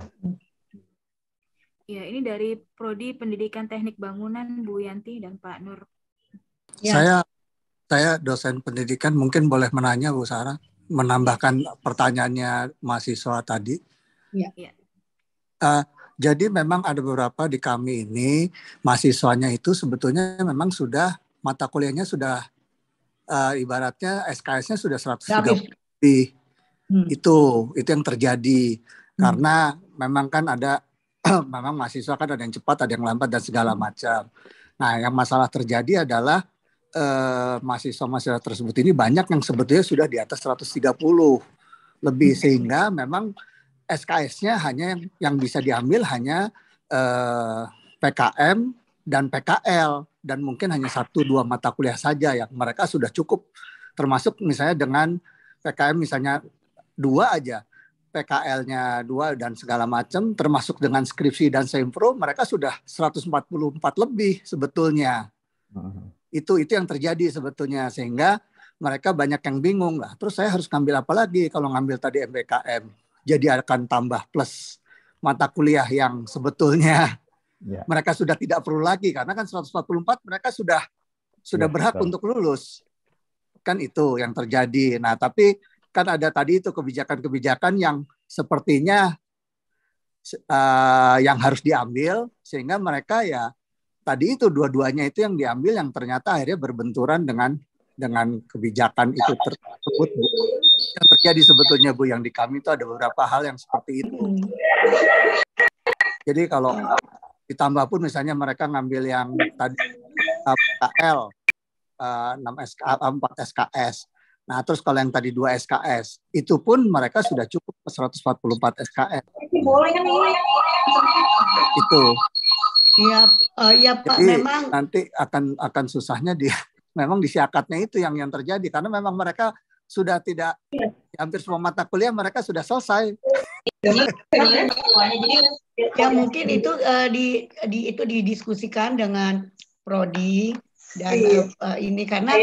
Ya, ini dari Prodi Pendidikan Teknik Bangunan Bu Yanti dan Pak Nur. Ya. Saya dosen pendidikan, mungkin boleh menanya Bu Sarah, menambahkan pertanyaannya mahasiswa tadi. Ya. Jadi memang ada beberapa di kami ini mahasiswanya itu sebetulnya memang sudah mata kuliahnya sudah ibaratnya SKS-nya sudah 130 lebih. Itu yang terjadi karena memang kan ada memang mahasiswa kan ada yang cepat, ada yang lambat dan segala macam. Nah, yang masalah terjadi adalah mahasiswa-mahasiswa tersebut ini banyak yang sebetulnya sudah di atas 130 lebih, sehingga memang SKS-nya hanya yang bisa diambil hanya PKM dan PKL, dan mungkin hanya 1-2 mata kuliah saja yang mereka sudah cukup, termasuk misalnya dengan PKM misalnya 2 aja, PKL-nya 2 dan segala macam, termasuk dengan skripsi dan sempro, mereka sudah 144 lebih sebetulnya. Itu yang terjadi sebetulnya, sehingga mereka banyak yang bingung lah. Terus saya harus ngambil apa lagi kalau ngambil tadi MBKM? Jadi akan tambah plus mata kuliah yang sebetulnya mereka sudah tidak perlu lagi, karena kan 144 mereka sudah berhak untuk lulus. Kan itu yang terjadi. Nah, tapi kan ada tadi itu kebijakan-kebijakan yang sepertinya yang harus diambil, sehingga mereka ya tadi itu dua-duanya itu yang diambil, yang ternyata akhirnya berbenturan dengan kebijakan itu tersebut, Bu. Yang terjadi sebetulnya, Bu, yang di kami itu ada beberapa hal yang seperti itu. Jadi kalau ditambah pun misalnya mereka ngambil yang tadi PKL 4 SKS. Nah, terus kalau yang tadi 2 SKS, itu pun mereka sudah cukup 144 SKS. Itu. Iya Pak, jadi memang nanti akan susahnya memang di siakatnya itu yang terjadi, karena memang mereka sudah tidak hampir semua mata kuliah mereka sudah selesai. Ya mungkin itu itu didiskusikan dengan prodi dan ini karena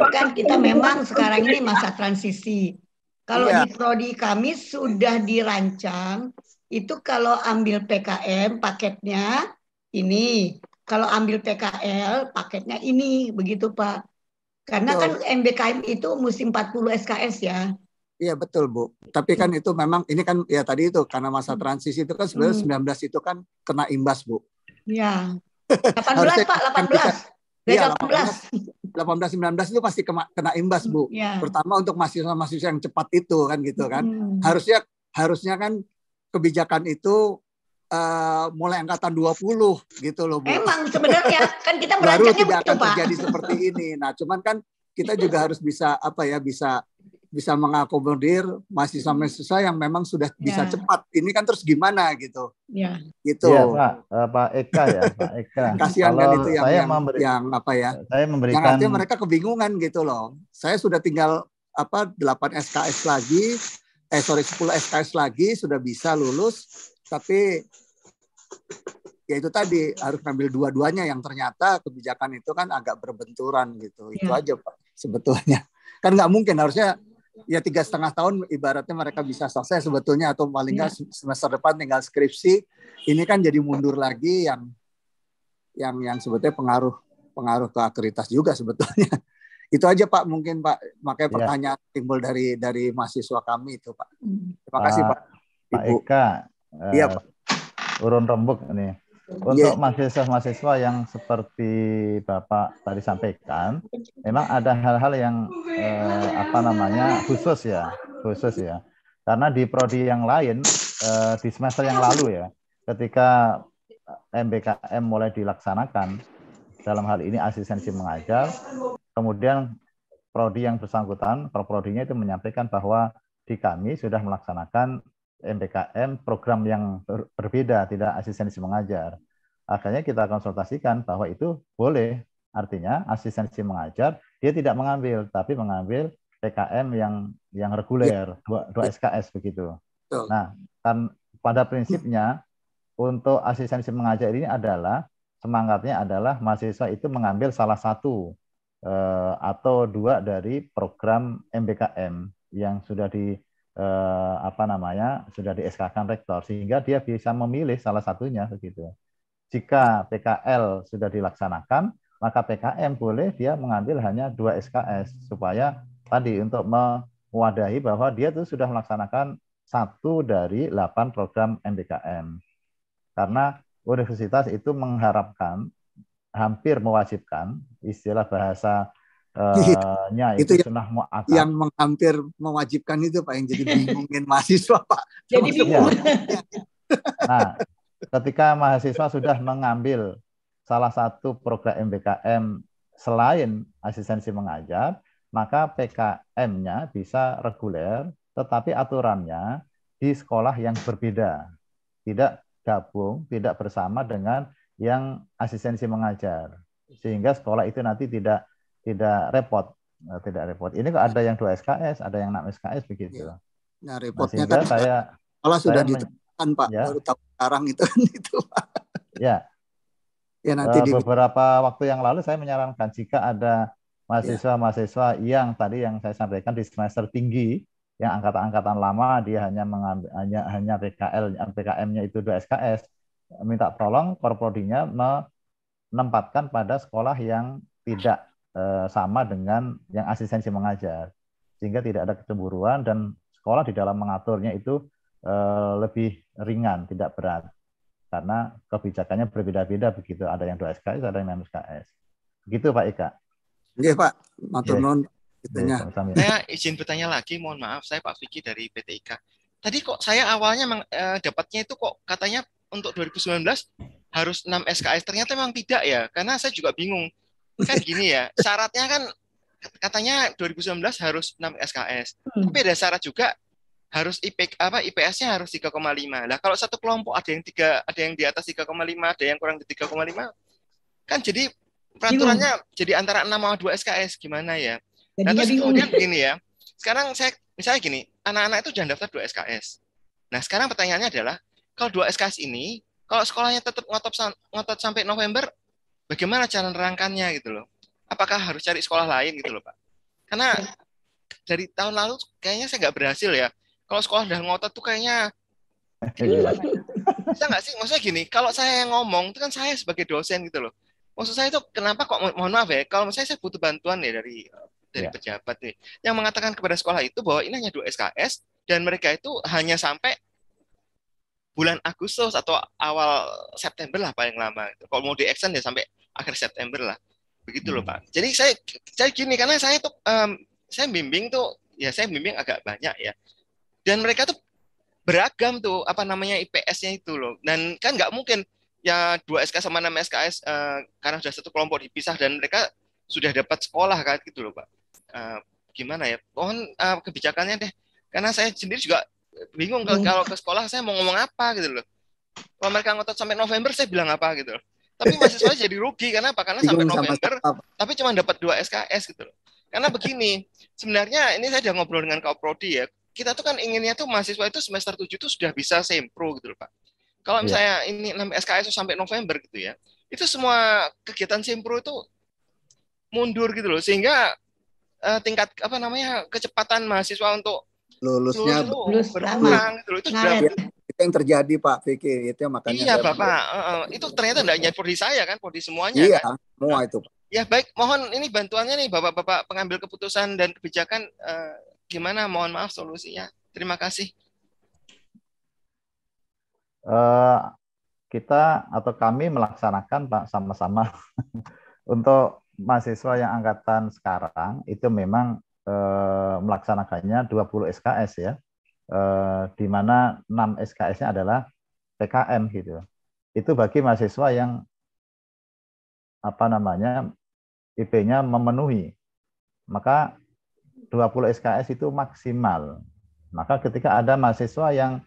kan kita memang sekarang ini masa transisi. Kalau di prodi kami sudah dirancang itu, kalau ambil PKM paketnya ini, kalau ambil PKL paketnya ini, begitu Pak. Karena kan MBKM itu mesti 40 SKS ya. Iya betul Bu. Tapi kan itu memang ini kan ya tadi itu karena masa transisi itu kan sebenarnya 19 itu kan kena imbas Bu. Iya. 18 Pak, 18. Iya 18-19 itu pasti kena imbas Bu. Ya. Terutama untuk mahasiswa-mahasiswa yang cepat itu kan gitu kan. Harusnya kan kebijakan itu mulai angkatan 20 gitu loh Bu. Emang sebenarnya kan kita baru merancangnya tidak akan begitu, Pak. terjadi seperti ini. Nah, cuman kan kita juga harus bisa bisa mengakomodir mahasiswa-mahasiswa yang memang sudah bisa cepat. Ini kan terus gimana gitu. Ya. Gitu. Ya, Pak Eka ya, Pak Eka. Kasihan kan itu yang apa ya? Saya memberikan yang artinya mereka kebingungan gitu loh. Saya sudah tinggal 8 SKS lagi, 10 SKS lagi sudah bisa lulus, tapi ya itu tadi harus ngambil dua-duanya, yang ternyata kebijakan itu kan agak berbenturan gitu. Itu aja Pak sebetulnya. Kan nggak mungkin, harusnya ya 3,5 tahun ibaratnya mereka bisa selesai sebetulnya, atau paling nggak semester depan tinggal skripsi. Ini kan jadi mundur lagi yang sebetulnya pengaruh ke akreditasi juga sebetulnya. Itu aja Pak, mungkin Pak, makanya pertanyaan timbul dari mahasiswa kami itu Pak. Terima kasih Pak. Pak Eka. Iya Pak. Urun rembuk ini. Untuk mahasiswa-mahasiswa yang seperti Bapak tadi sampaikan, memang ada hal-hal yang khusus ya. Karena di prodi yang lain di semester yang lalu ya, ketika MBKM mulai dilaksanakan, dalam hal ini asistensi mengajar, kemudian prodi yang bersangkutan, prodinya itu menyampaikan bahwa di kami sudah melaksanakan MBKM program yang berbeda, tidak asistensi mengajar. Akhirnya kita konsultasikan bahwa itu boleh. Artinya asistensi mengajar dia tidak mengambil, tapi mengambil PKM yang reguler, dua SKS begitu. Nah, kan pada prinsipnya untuk asistensi mengajar ini adalah semangatnya adalah mahasiswa itu mengambil salah satu atau dua dari program MBKM yang sudah sudah di SK-kan rektor, sehingga dia bisa memilih salah satunya begitu. Jika PKL sudah dilaksanakan, maka PKM boleh dia mengambil hanya 2 SKS supaya tadi untuk mewadahi bahwa dia itu sudah melaksanakan 1 dari 8 program MBKM. Karena universitas itu mengharapkan, hampir mewajibkan, istilah bahasanya itu sunnah mu'akkad. Yang hampir mewajibkan itu Pak, yang jadi bingungin mahasiswa Pak. Jadi bingung. Nah, ketika mahasiswa sudah mengambil salah satu program MBKM selain asistensi mengajar, maka PKM-nya bisa reguler, tetapi aturannya di sekolah yang berbeda. Tidak gabung, tidak bersama dengan yang asistensi mengajar. Sehingga sekolah itu nanti tidak repot. Ini kok ada yang 2 SKS, ada yang 6 SKS begitu. Nah, repotnya kan kalau sudah ditentukan Pak, ya, baru tahu sekarang itu Pak. Ya. Ya, nanti beberapa waktu yang lalu saya menyarankan jika ada mahasiswa-mahasiswa yang tadi yang saya sampaikan di semester tinggi, yang angkatan-angkatan lama dia hanya mengambil hanya PKM-nya itu 2 SKS, minta tolong Korprodinya menempatkan pada sekolah yang tidak sama dengan yang asistensi mengajar, sehingga tidak ada kecemburuan dan sekolah di dalam mengaturnya itu lebih ringan, tidak berat. Karena kebijakannya berbeda-beda begitu, ada yang 2 SKS, ada yang 6 SKS. Begitu Pak Ika. Oke Pak, matur nuwun. Saya izin bertanya lagi, mohon maaf, saya Pak Vicky dari PT IKA. Tadi kok saya awalnya dapatnya itu kok katanya untuk 2019 harus 6 SKS, ternyata memang tidak ya, karena saya juga bingung. Kan gini ya, syaratnya kan katanya 2019 harus 6 SKS, tapi ada syarat juga harus IPS-nya harus 3,5. Nah, kalau satu kelompok ada yang di atas 3,5, ada yang kurang di 3,5, kan jadi peraturannya jadi antara 6 sama 2 SKS, gimana ya? Nah, terus kemudian begini ya. Sekarang saya misalnya gini, anak-anak itu jangan daftar 2 SKS. Nah, sekarang pertanyaannya adalah kalau 2 SKS ini, kalau sekolahnya tetap ngotot sampai November, bagaimana cara nerangkannya gitu loh? Apakah harus cari sekolah lain gitu loh, Pak? Karena dari tahun lalu kayaknya saya nggak berhasil ya. Kalau sekolah udah ngotot tuh kayaknya bisa nggak sih? Maksudnya gini, kalau saya yang ngomong itu kan saya sebagai dosen gitu loh. Maksud saya itu kenapa kok, mohon maaf ya, kalau saya butuh bantuan ya dari pejabat nih yang mengatakan kepada sekolah itu bahwa ini hanya 2 SKS dan mereka itu hanya sampai bulan Agustus atau awal September lah paling lama. Kalau mau di-extend ya sampai akhir September lah. Begitu loh Pak. Jadi saya gini, karena saya tuh saya bimbing agak banyak ya. Dan mereka tuh beragam tuh IPS-nya itu loh. Dan kan nggak mungkin ya 2 SKS sama 6 SKS karena sudah satu kelompok dipisah dan mereka sudah dapat sekolah kan gitu loh Pak. Gimana ya? Mohon kebijakannya deh. Karena saya sendiri juga bingung kalau ke sekolah saya mau ngomong apa gitu loh. Kalau mereka ngotot sampai November saya bilang apa gitu loh. Tapi mahasiswa jadi rugi karena apa? Karena sampai November tapi cuma dapat 2 SKS gitu loh. Karena begini, sebenarnya ini saya udah ngobrol dengan Koprodi ya. Kita tuh kan inginnya tuh mahasiswa itu semester 7 tuh sudah bisa sempro gitu loh Pak. Kalau misalnya ini 6 SKS sampai November gitu ya, itu semua kegiatan sempro itu mundur gitu loh, sehingga tingkat kecepatan mahasiswa untuk lulusnya berkurang gitu loh. Itu juga itu yang terjadi Pak Vicky, itu makanya. Iya Bapak, itu ternyata tidak hanya prodi saya kan, prodi semuanya iya, kan. Semua itu Pak. Ya baik, mohon ini bantuannya nih Bapak-bapak pengambil keputusan dan kebijakan, gimana, mohon maaf solusinya. Terima kasih. Kita atau kami melaksanakan Pak sama-sama untuk mahasiswa yang angkatan sekarang itu memang melaksanakannya 20 SKS ya, di mana 6 SKS-nya adalah PKM gitu. Itu bagi mahasiswa yang IP-nya memenuhi, maka 20 SKS itu maksimal. Maka ketika ada mahasiswa yang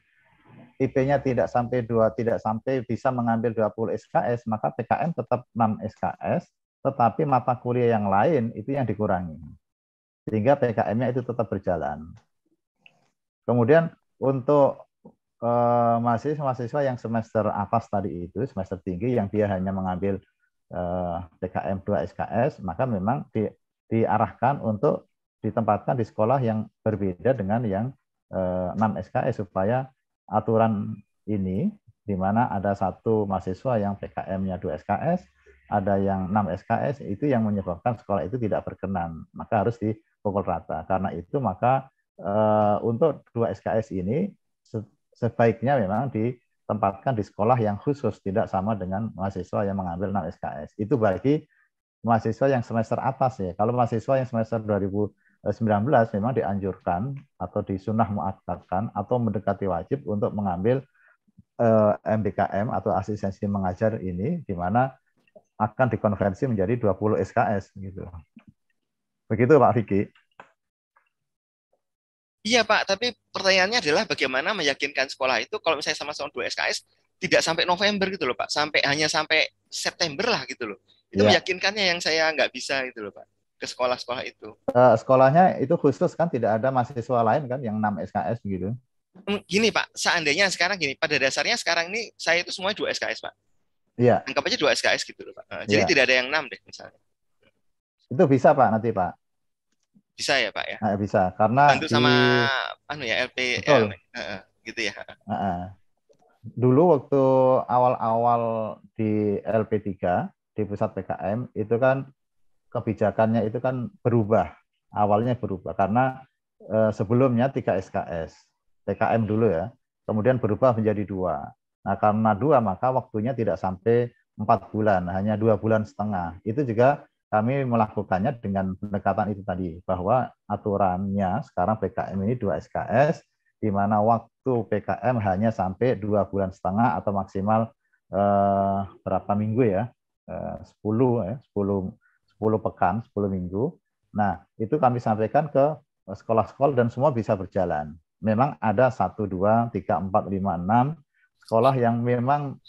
IP-nya tidak sampai bisa mengambil 20 SKS, maka PKM tetap 6 SKS, tetapi mata kuliah yang lain itu yang dikurangi. Sehingga PKM-nya itu tetap berjalan. Kemudian untuk mahasiswa-mahasiswa yang semester atas tadi itu, semester tinggi yang dia hanya mengambil PKM 2 SKS, maka memang diarahkan untuk ditempatkan di sekolah yang berbeda dengan yang 6 SKS supaya aturan ini di mana ada satu mahasiswa yang PKM-nya 2 SKS, ada yang 6 SKS, itu yang menyebabkan sekolah itu tidak berkenan, maka harus dipukul rata. Karena itu maka untuk 2 SKS ini sebaiknya memang ditempatkan di sekolah yang khusus, tidak sama dengan mahasiswa yang mengambil 6 SKS. Itu bagi mahasiswa yang semester atas ya. Kalau mahasiswa yang semester 2019 memang dianjurkan atau disunah muakkadkan atau mendekati wajib untuk mengambil MBKM atau asistensi mengajar ini, di mana akan dikonversi menjadi 20 SKS gitu. Begitu Pak Vicky. Iya Pak, tapi pertanyaannya adalah bagaimana meyakinkan sekolah itu kalau misalnya sama-sama 2 SKS tidak sampai November gitu loh Pak, hanya sampai September lah gitu loh. Itu meyakinkannya yang saya nggak bisa gitu loh Pak, ke sekolah-sekolah itu. Sekolahnya itu khusus kan, tidak ada mahasiswa lain kan yang 6 SKS begitu. Gini Pak, seandainya sekarang gini, pada dasarnya sekarang ini saya itu semua 2 SKS Pak. Iya. Anggap aja 2 SKS gitu loh Pak. Jadi tidak ada yang 6 deh misalnya. Itu bisa Pak nanti Pak. Bisa ya Pak ya? Nah, bisa, karena bantu sama LP gitu ya. Dulu waktu awal-awal di LP3 di pusat PKM itu kan kebijakannya itu kan berubah. Awalnya berubah karena sebelumnya 3 SKS PKM dulu ya. Kemudian berubah menjadi 2. Nah, karena 2 maka waktunya tidak sampai 4 bulan, hanya 2,5 bulan. Itu juga kami melakukannya dengan pendekatan itu tadi, bahwa aturannya sekarang PKM ini 2 SKS, di mana waktu PKM hanya sampai 2,5 bulan atau maksimal berapa minggu ya, 10 pekan, 10 minggu. Nah, itu kami sampaikan ke sekolah-sekolah dan semua bisa berjalan. Memang ada 1, 2, 3, 4, 5, 6 sekolah yang memang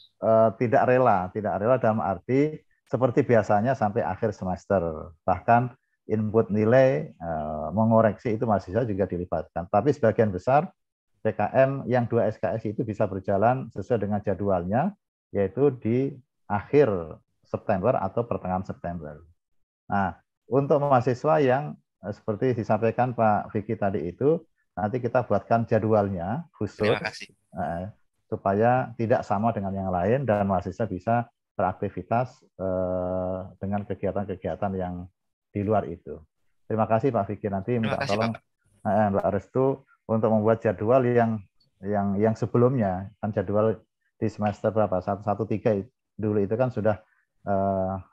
tidak rela dalam arti seperti biasanya sampai akhir semester. Bahkan input nilai, mengoreksi itu mahasiswa juga dilibatkan. Tapi sebagian besar PKM yang 2 SKS itu bisa berjalan sesuai dengan jadwalnya, yaitu di akhir September atau pertengahan September. Nah, untuk mahasiswa yang seperti disampaikan Pak Vicky tadi itu, nanti kita buatkan jadwalnya khusus supaya tidak sama dengan yang lain dan mahasiswa bisa beraktivitas dengan kegiatan-kegiatan yang di luar itu. Terima kasih Pak Vicky, nanti minta tolong Mbak Restu untuk membuat jadwal yang sebelumnya, kan jadwal di semester berapa, 113 dulu itu kan sudah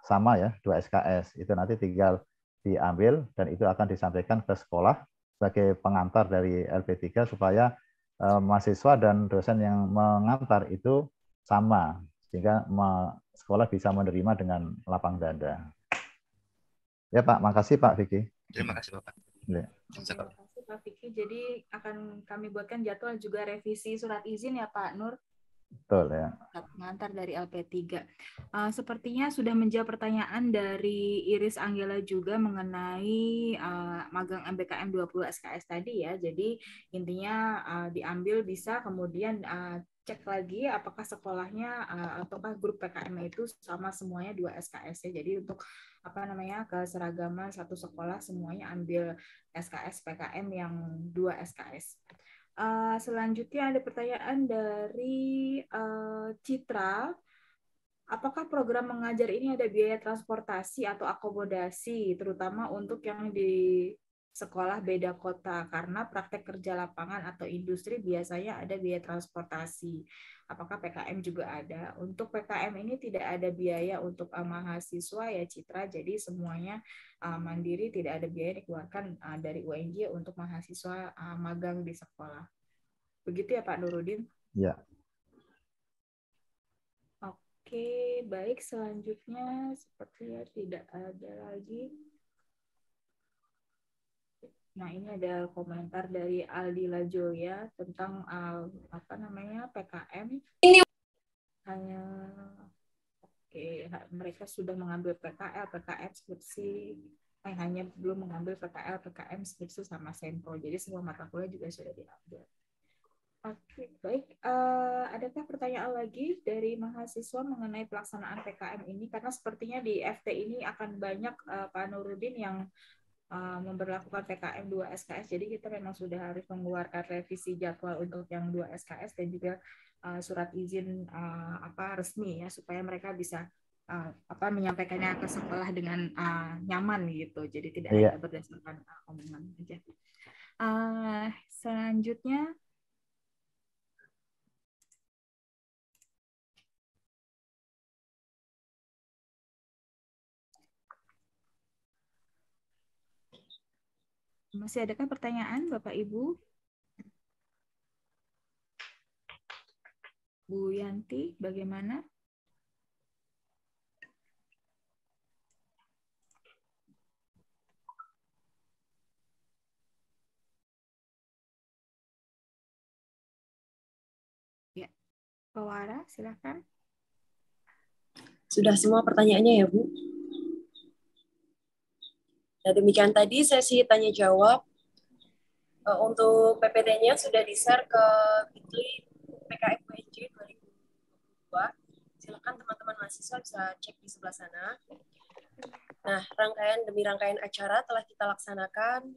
sama ya, 2 SKS, itu nanti tinggal diambil dan itu akan disampaikan ke sekolah sebagai pengantar dari LP3 supaya mahasiswa dan dosen yang mengantar itu sama, sehingga sekolah bisa menerima dengan lapang dada. Ya Pak, makasih Pak Vicky. Terima kasih Bapak. Ya. Terima kasih Pak Vicky. Jadi akan kami buatkan jadwal juga revisi surat izin ya Pak Nur. Betul ya. Pengantar dari LP3. Sepertinya sudah menjawab pertanyaan dari Iris Anggela juga mengenai magang MBKM 20 SKS tadi ya. Jadi intinya diambil bisa kemudian cek lagi apakah sekolahnya ataukah grup PKM itu sama semuanya 2 SKS ya. Jadi untuk keseragaman satu sekolah semuanya ambil SKS PKM yang 2 SKS. Selanjutnya ada pertanyaan dari Citra. Apakah program mengajar ini ada biaya transportasi atau akomodasi, terutama untuk yang di sekolah beda kota, karena praktek kerja lapangan atau industri biasanya ada biaya transportasi. Apakah PKM juga ada? Untuk PKM ini tidak ada biaya untuk mahasiswa ya Citra, jadi semuanya mandiri, tidak ada biaya dikeluarkan dari UNJ untuk mahasiswa magang di sekolah. Begitu ya Pak Nurudin? Ya. Oke, baik. Selanjutnya sepertinya tidak ada lagi. Nah, ini ada komentar dari Aldila Joya tentang PKM. Hanya mereka sudah mengambil PKL, PKM skripsi, hanya belum mengambil PKL, PKM skripsi sama sempro. Jadi semua mata kuliah juga sudah diambil. Oke, baik. Adakah pertanyaan lagi dari mahasiswa mengenai pelaksanaan PKM ini? Karena sepertinya di FT ini akan banyak Pak Nurudin yang memberlakukan PKM 2 SKS. Jadi kita memang sudah harus mengeluarkan revisi jadwal untuk yang 2 SKS dan juga surat izin resmi ya, supaya mereka bisa menyampaikannya ke sekolah dengan nyaman gitu. Jadi tidak hanya berdasarkan omongan saja. Selanjutnya masih adakah pertanyaan Bapak Ibu? Bu Yanti, bagaimana? Ya, Pak Wara, silakan. Sudah semua pertanyaannya ya, Bu? Nah, demikian tadi sesi tanya jawab. Untuk PPT-nya sudah di-share ke Bitly PKM UNJ 2022. Silakan teman-teman mahasiswa bisa cek di sebelah sana. Nah, rangkaian demi rangkaian acara telah kita laksanakan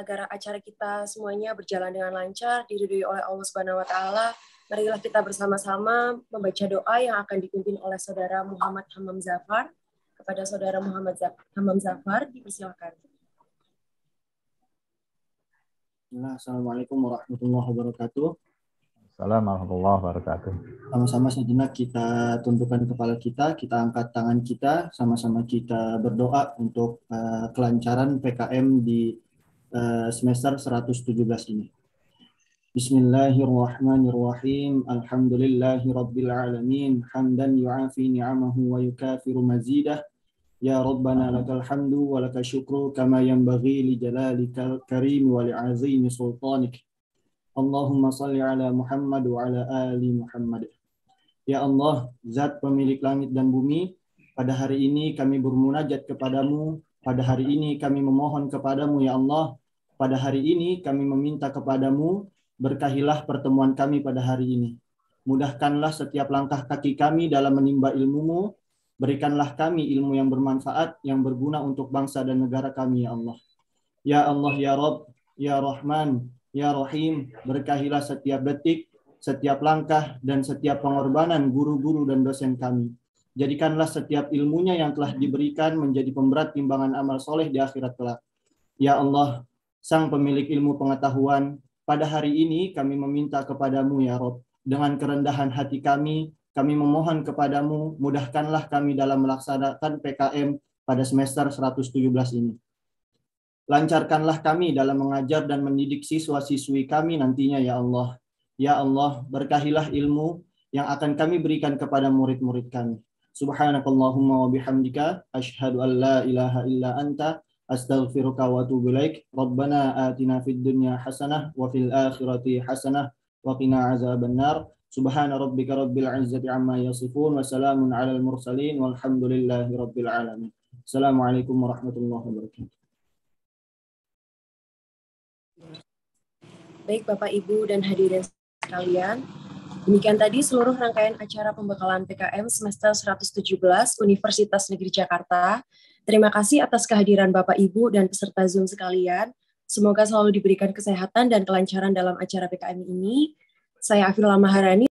agar acara kita semuanya berjalan dengan lancar, diridhoi oleh Allah Subhanahu wa taala. Marilah kita bersama-sama membaca doa yang akan dipimpin oleh Saudara Muhammad Hammam Zafar. Kepada Saudara Muhammad Hammam Zafar, dipersilakan. Assalamualaikum warahmatullahi wabarakatuh. Assalamualaikum warahmatullahi wabarakatuh. Sama-sama sejenak kita tundukkan kepala kita angkat tangan kita, sama-sama kita berdoa untuk kelancaran PKM di semester 117 ini. Bismillahirrahmanirrahim. Alhamdulillahi rabbil alamin. Hamdan yu'afi ni'amahu wa yukafiru mazidah. Ya Rabbana lakal hamdu wa lakal syukru kama yanbaghi li jalalikal karim wa li'azimi sultanik. Allahumma salli ala Muhammad wa ala ali Muhammad. Ya Allah, Zat pemilik langit dan bumi, pada hari ini kami bermunajat kepadamu, pada hari ini kami memohon kepadamu ya Allah, pada hari ini kami meminta kepadamu, berkahilah pertemuan kami pada hari ini. Mudahkanlah setiap langkah kaki kami dalam menimba ilmu-Mu, berikanlah kami ilmu yang bermanfaat, yang berguna untuk bangsa dan negara kami ya Allah. Ya Allah, ya Rabb, ya Rahman, ya Rahim, berkahilah setiap detik, setiap langkah, dan setiap pengorbanan guru-guru dan dosen kami. Jadikanlah setiap ilmunya yang telah diberikan menjadi pemberat timbangan amal soleh di akhirat kelak. Ya Allah, Sang pemilik ilmu pengetahuan, pada hari ini kami meminta kepadamu ya Rabb, dengan kerendahan hati kami memohon kepadamu, mudahkanlah kami dalam melaksanakan PKM pada semester 117 ini. Lancarkanlah kami dalam mengajar dan mendidik siswa-siswi kami nantinya ya Allah. Ya Allah, berkahilah ilmu yang akan kami berikan kepada murid-murid kami. Subhanakallahumma wa bihamdika, asyhadu an la ilaha illa anta, astaghfiruka wa atubu ilaik. Rabbana atina fid dunya hasanah wa fil akhirati hasanah wa qina azabannar. Subhana rabbika rabbil izzati amma yasifun wa salamun alal mursalin walhamdulillahi rabbil alamin. Assalamualaikum warahmatullahi wabarakatuh. Baik Bapak Ibu dan hadirin sekalian, demikian tadi seluruh rangkaian acara pembekalan PKM semester 117 Universitas Negeri Jakarta. Terima kasih atas kehadiran Bapak Ibu dan peserta Zoom sekalian. Semoga selalu diberikan kesehatan dan kelancaran dalam acara PKM ini. Saya Afila Maharani.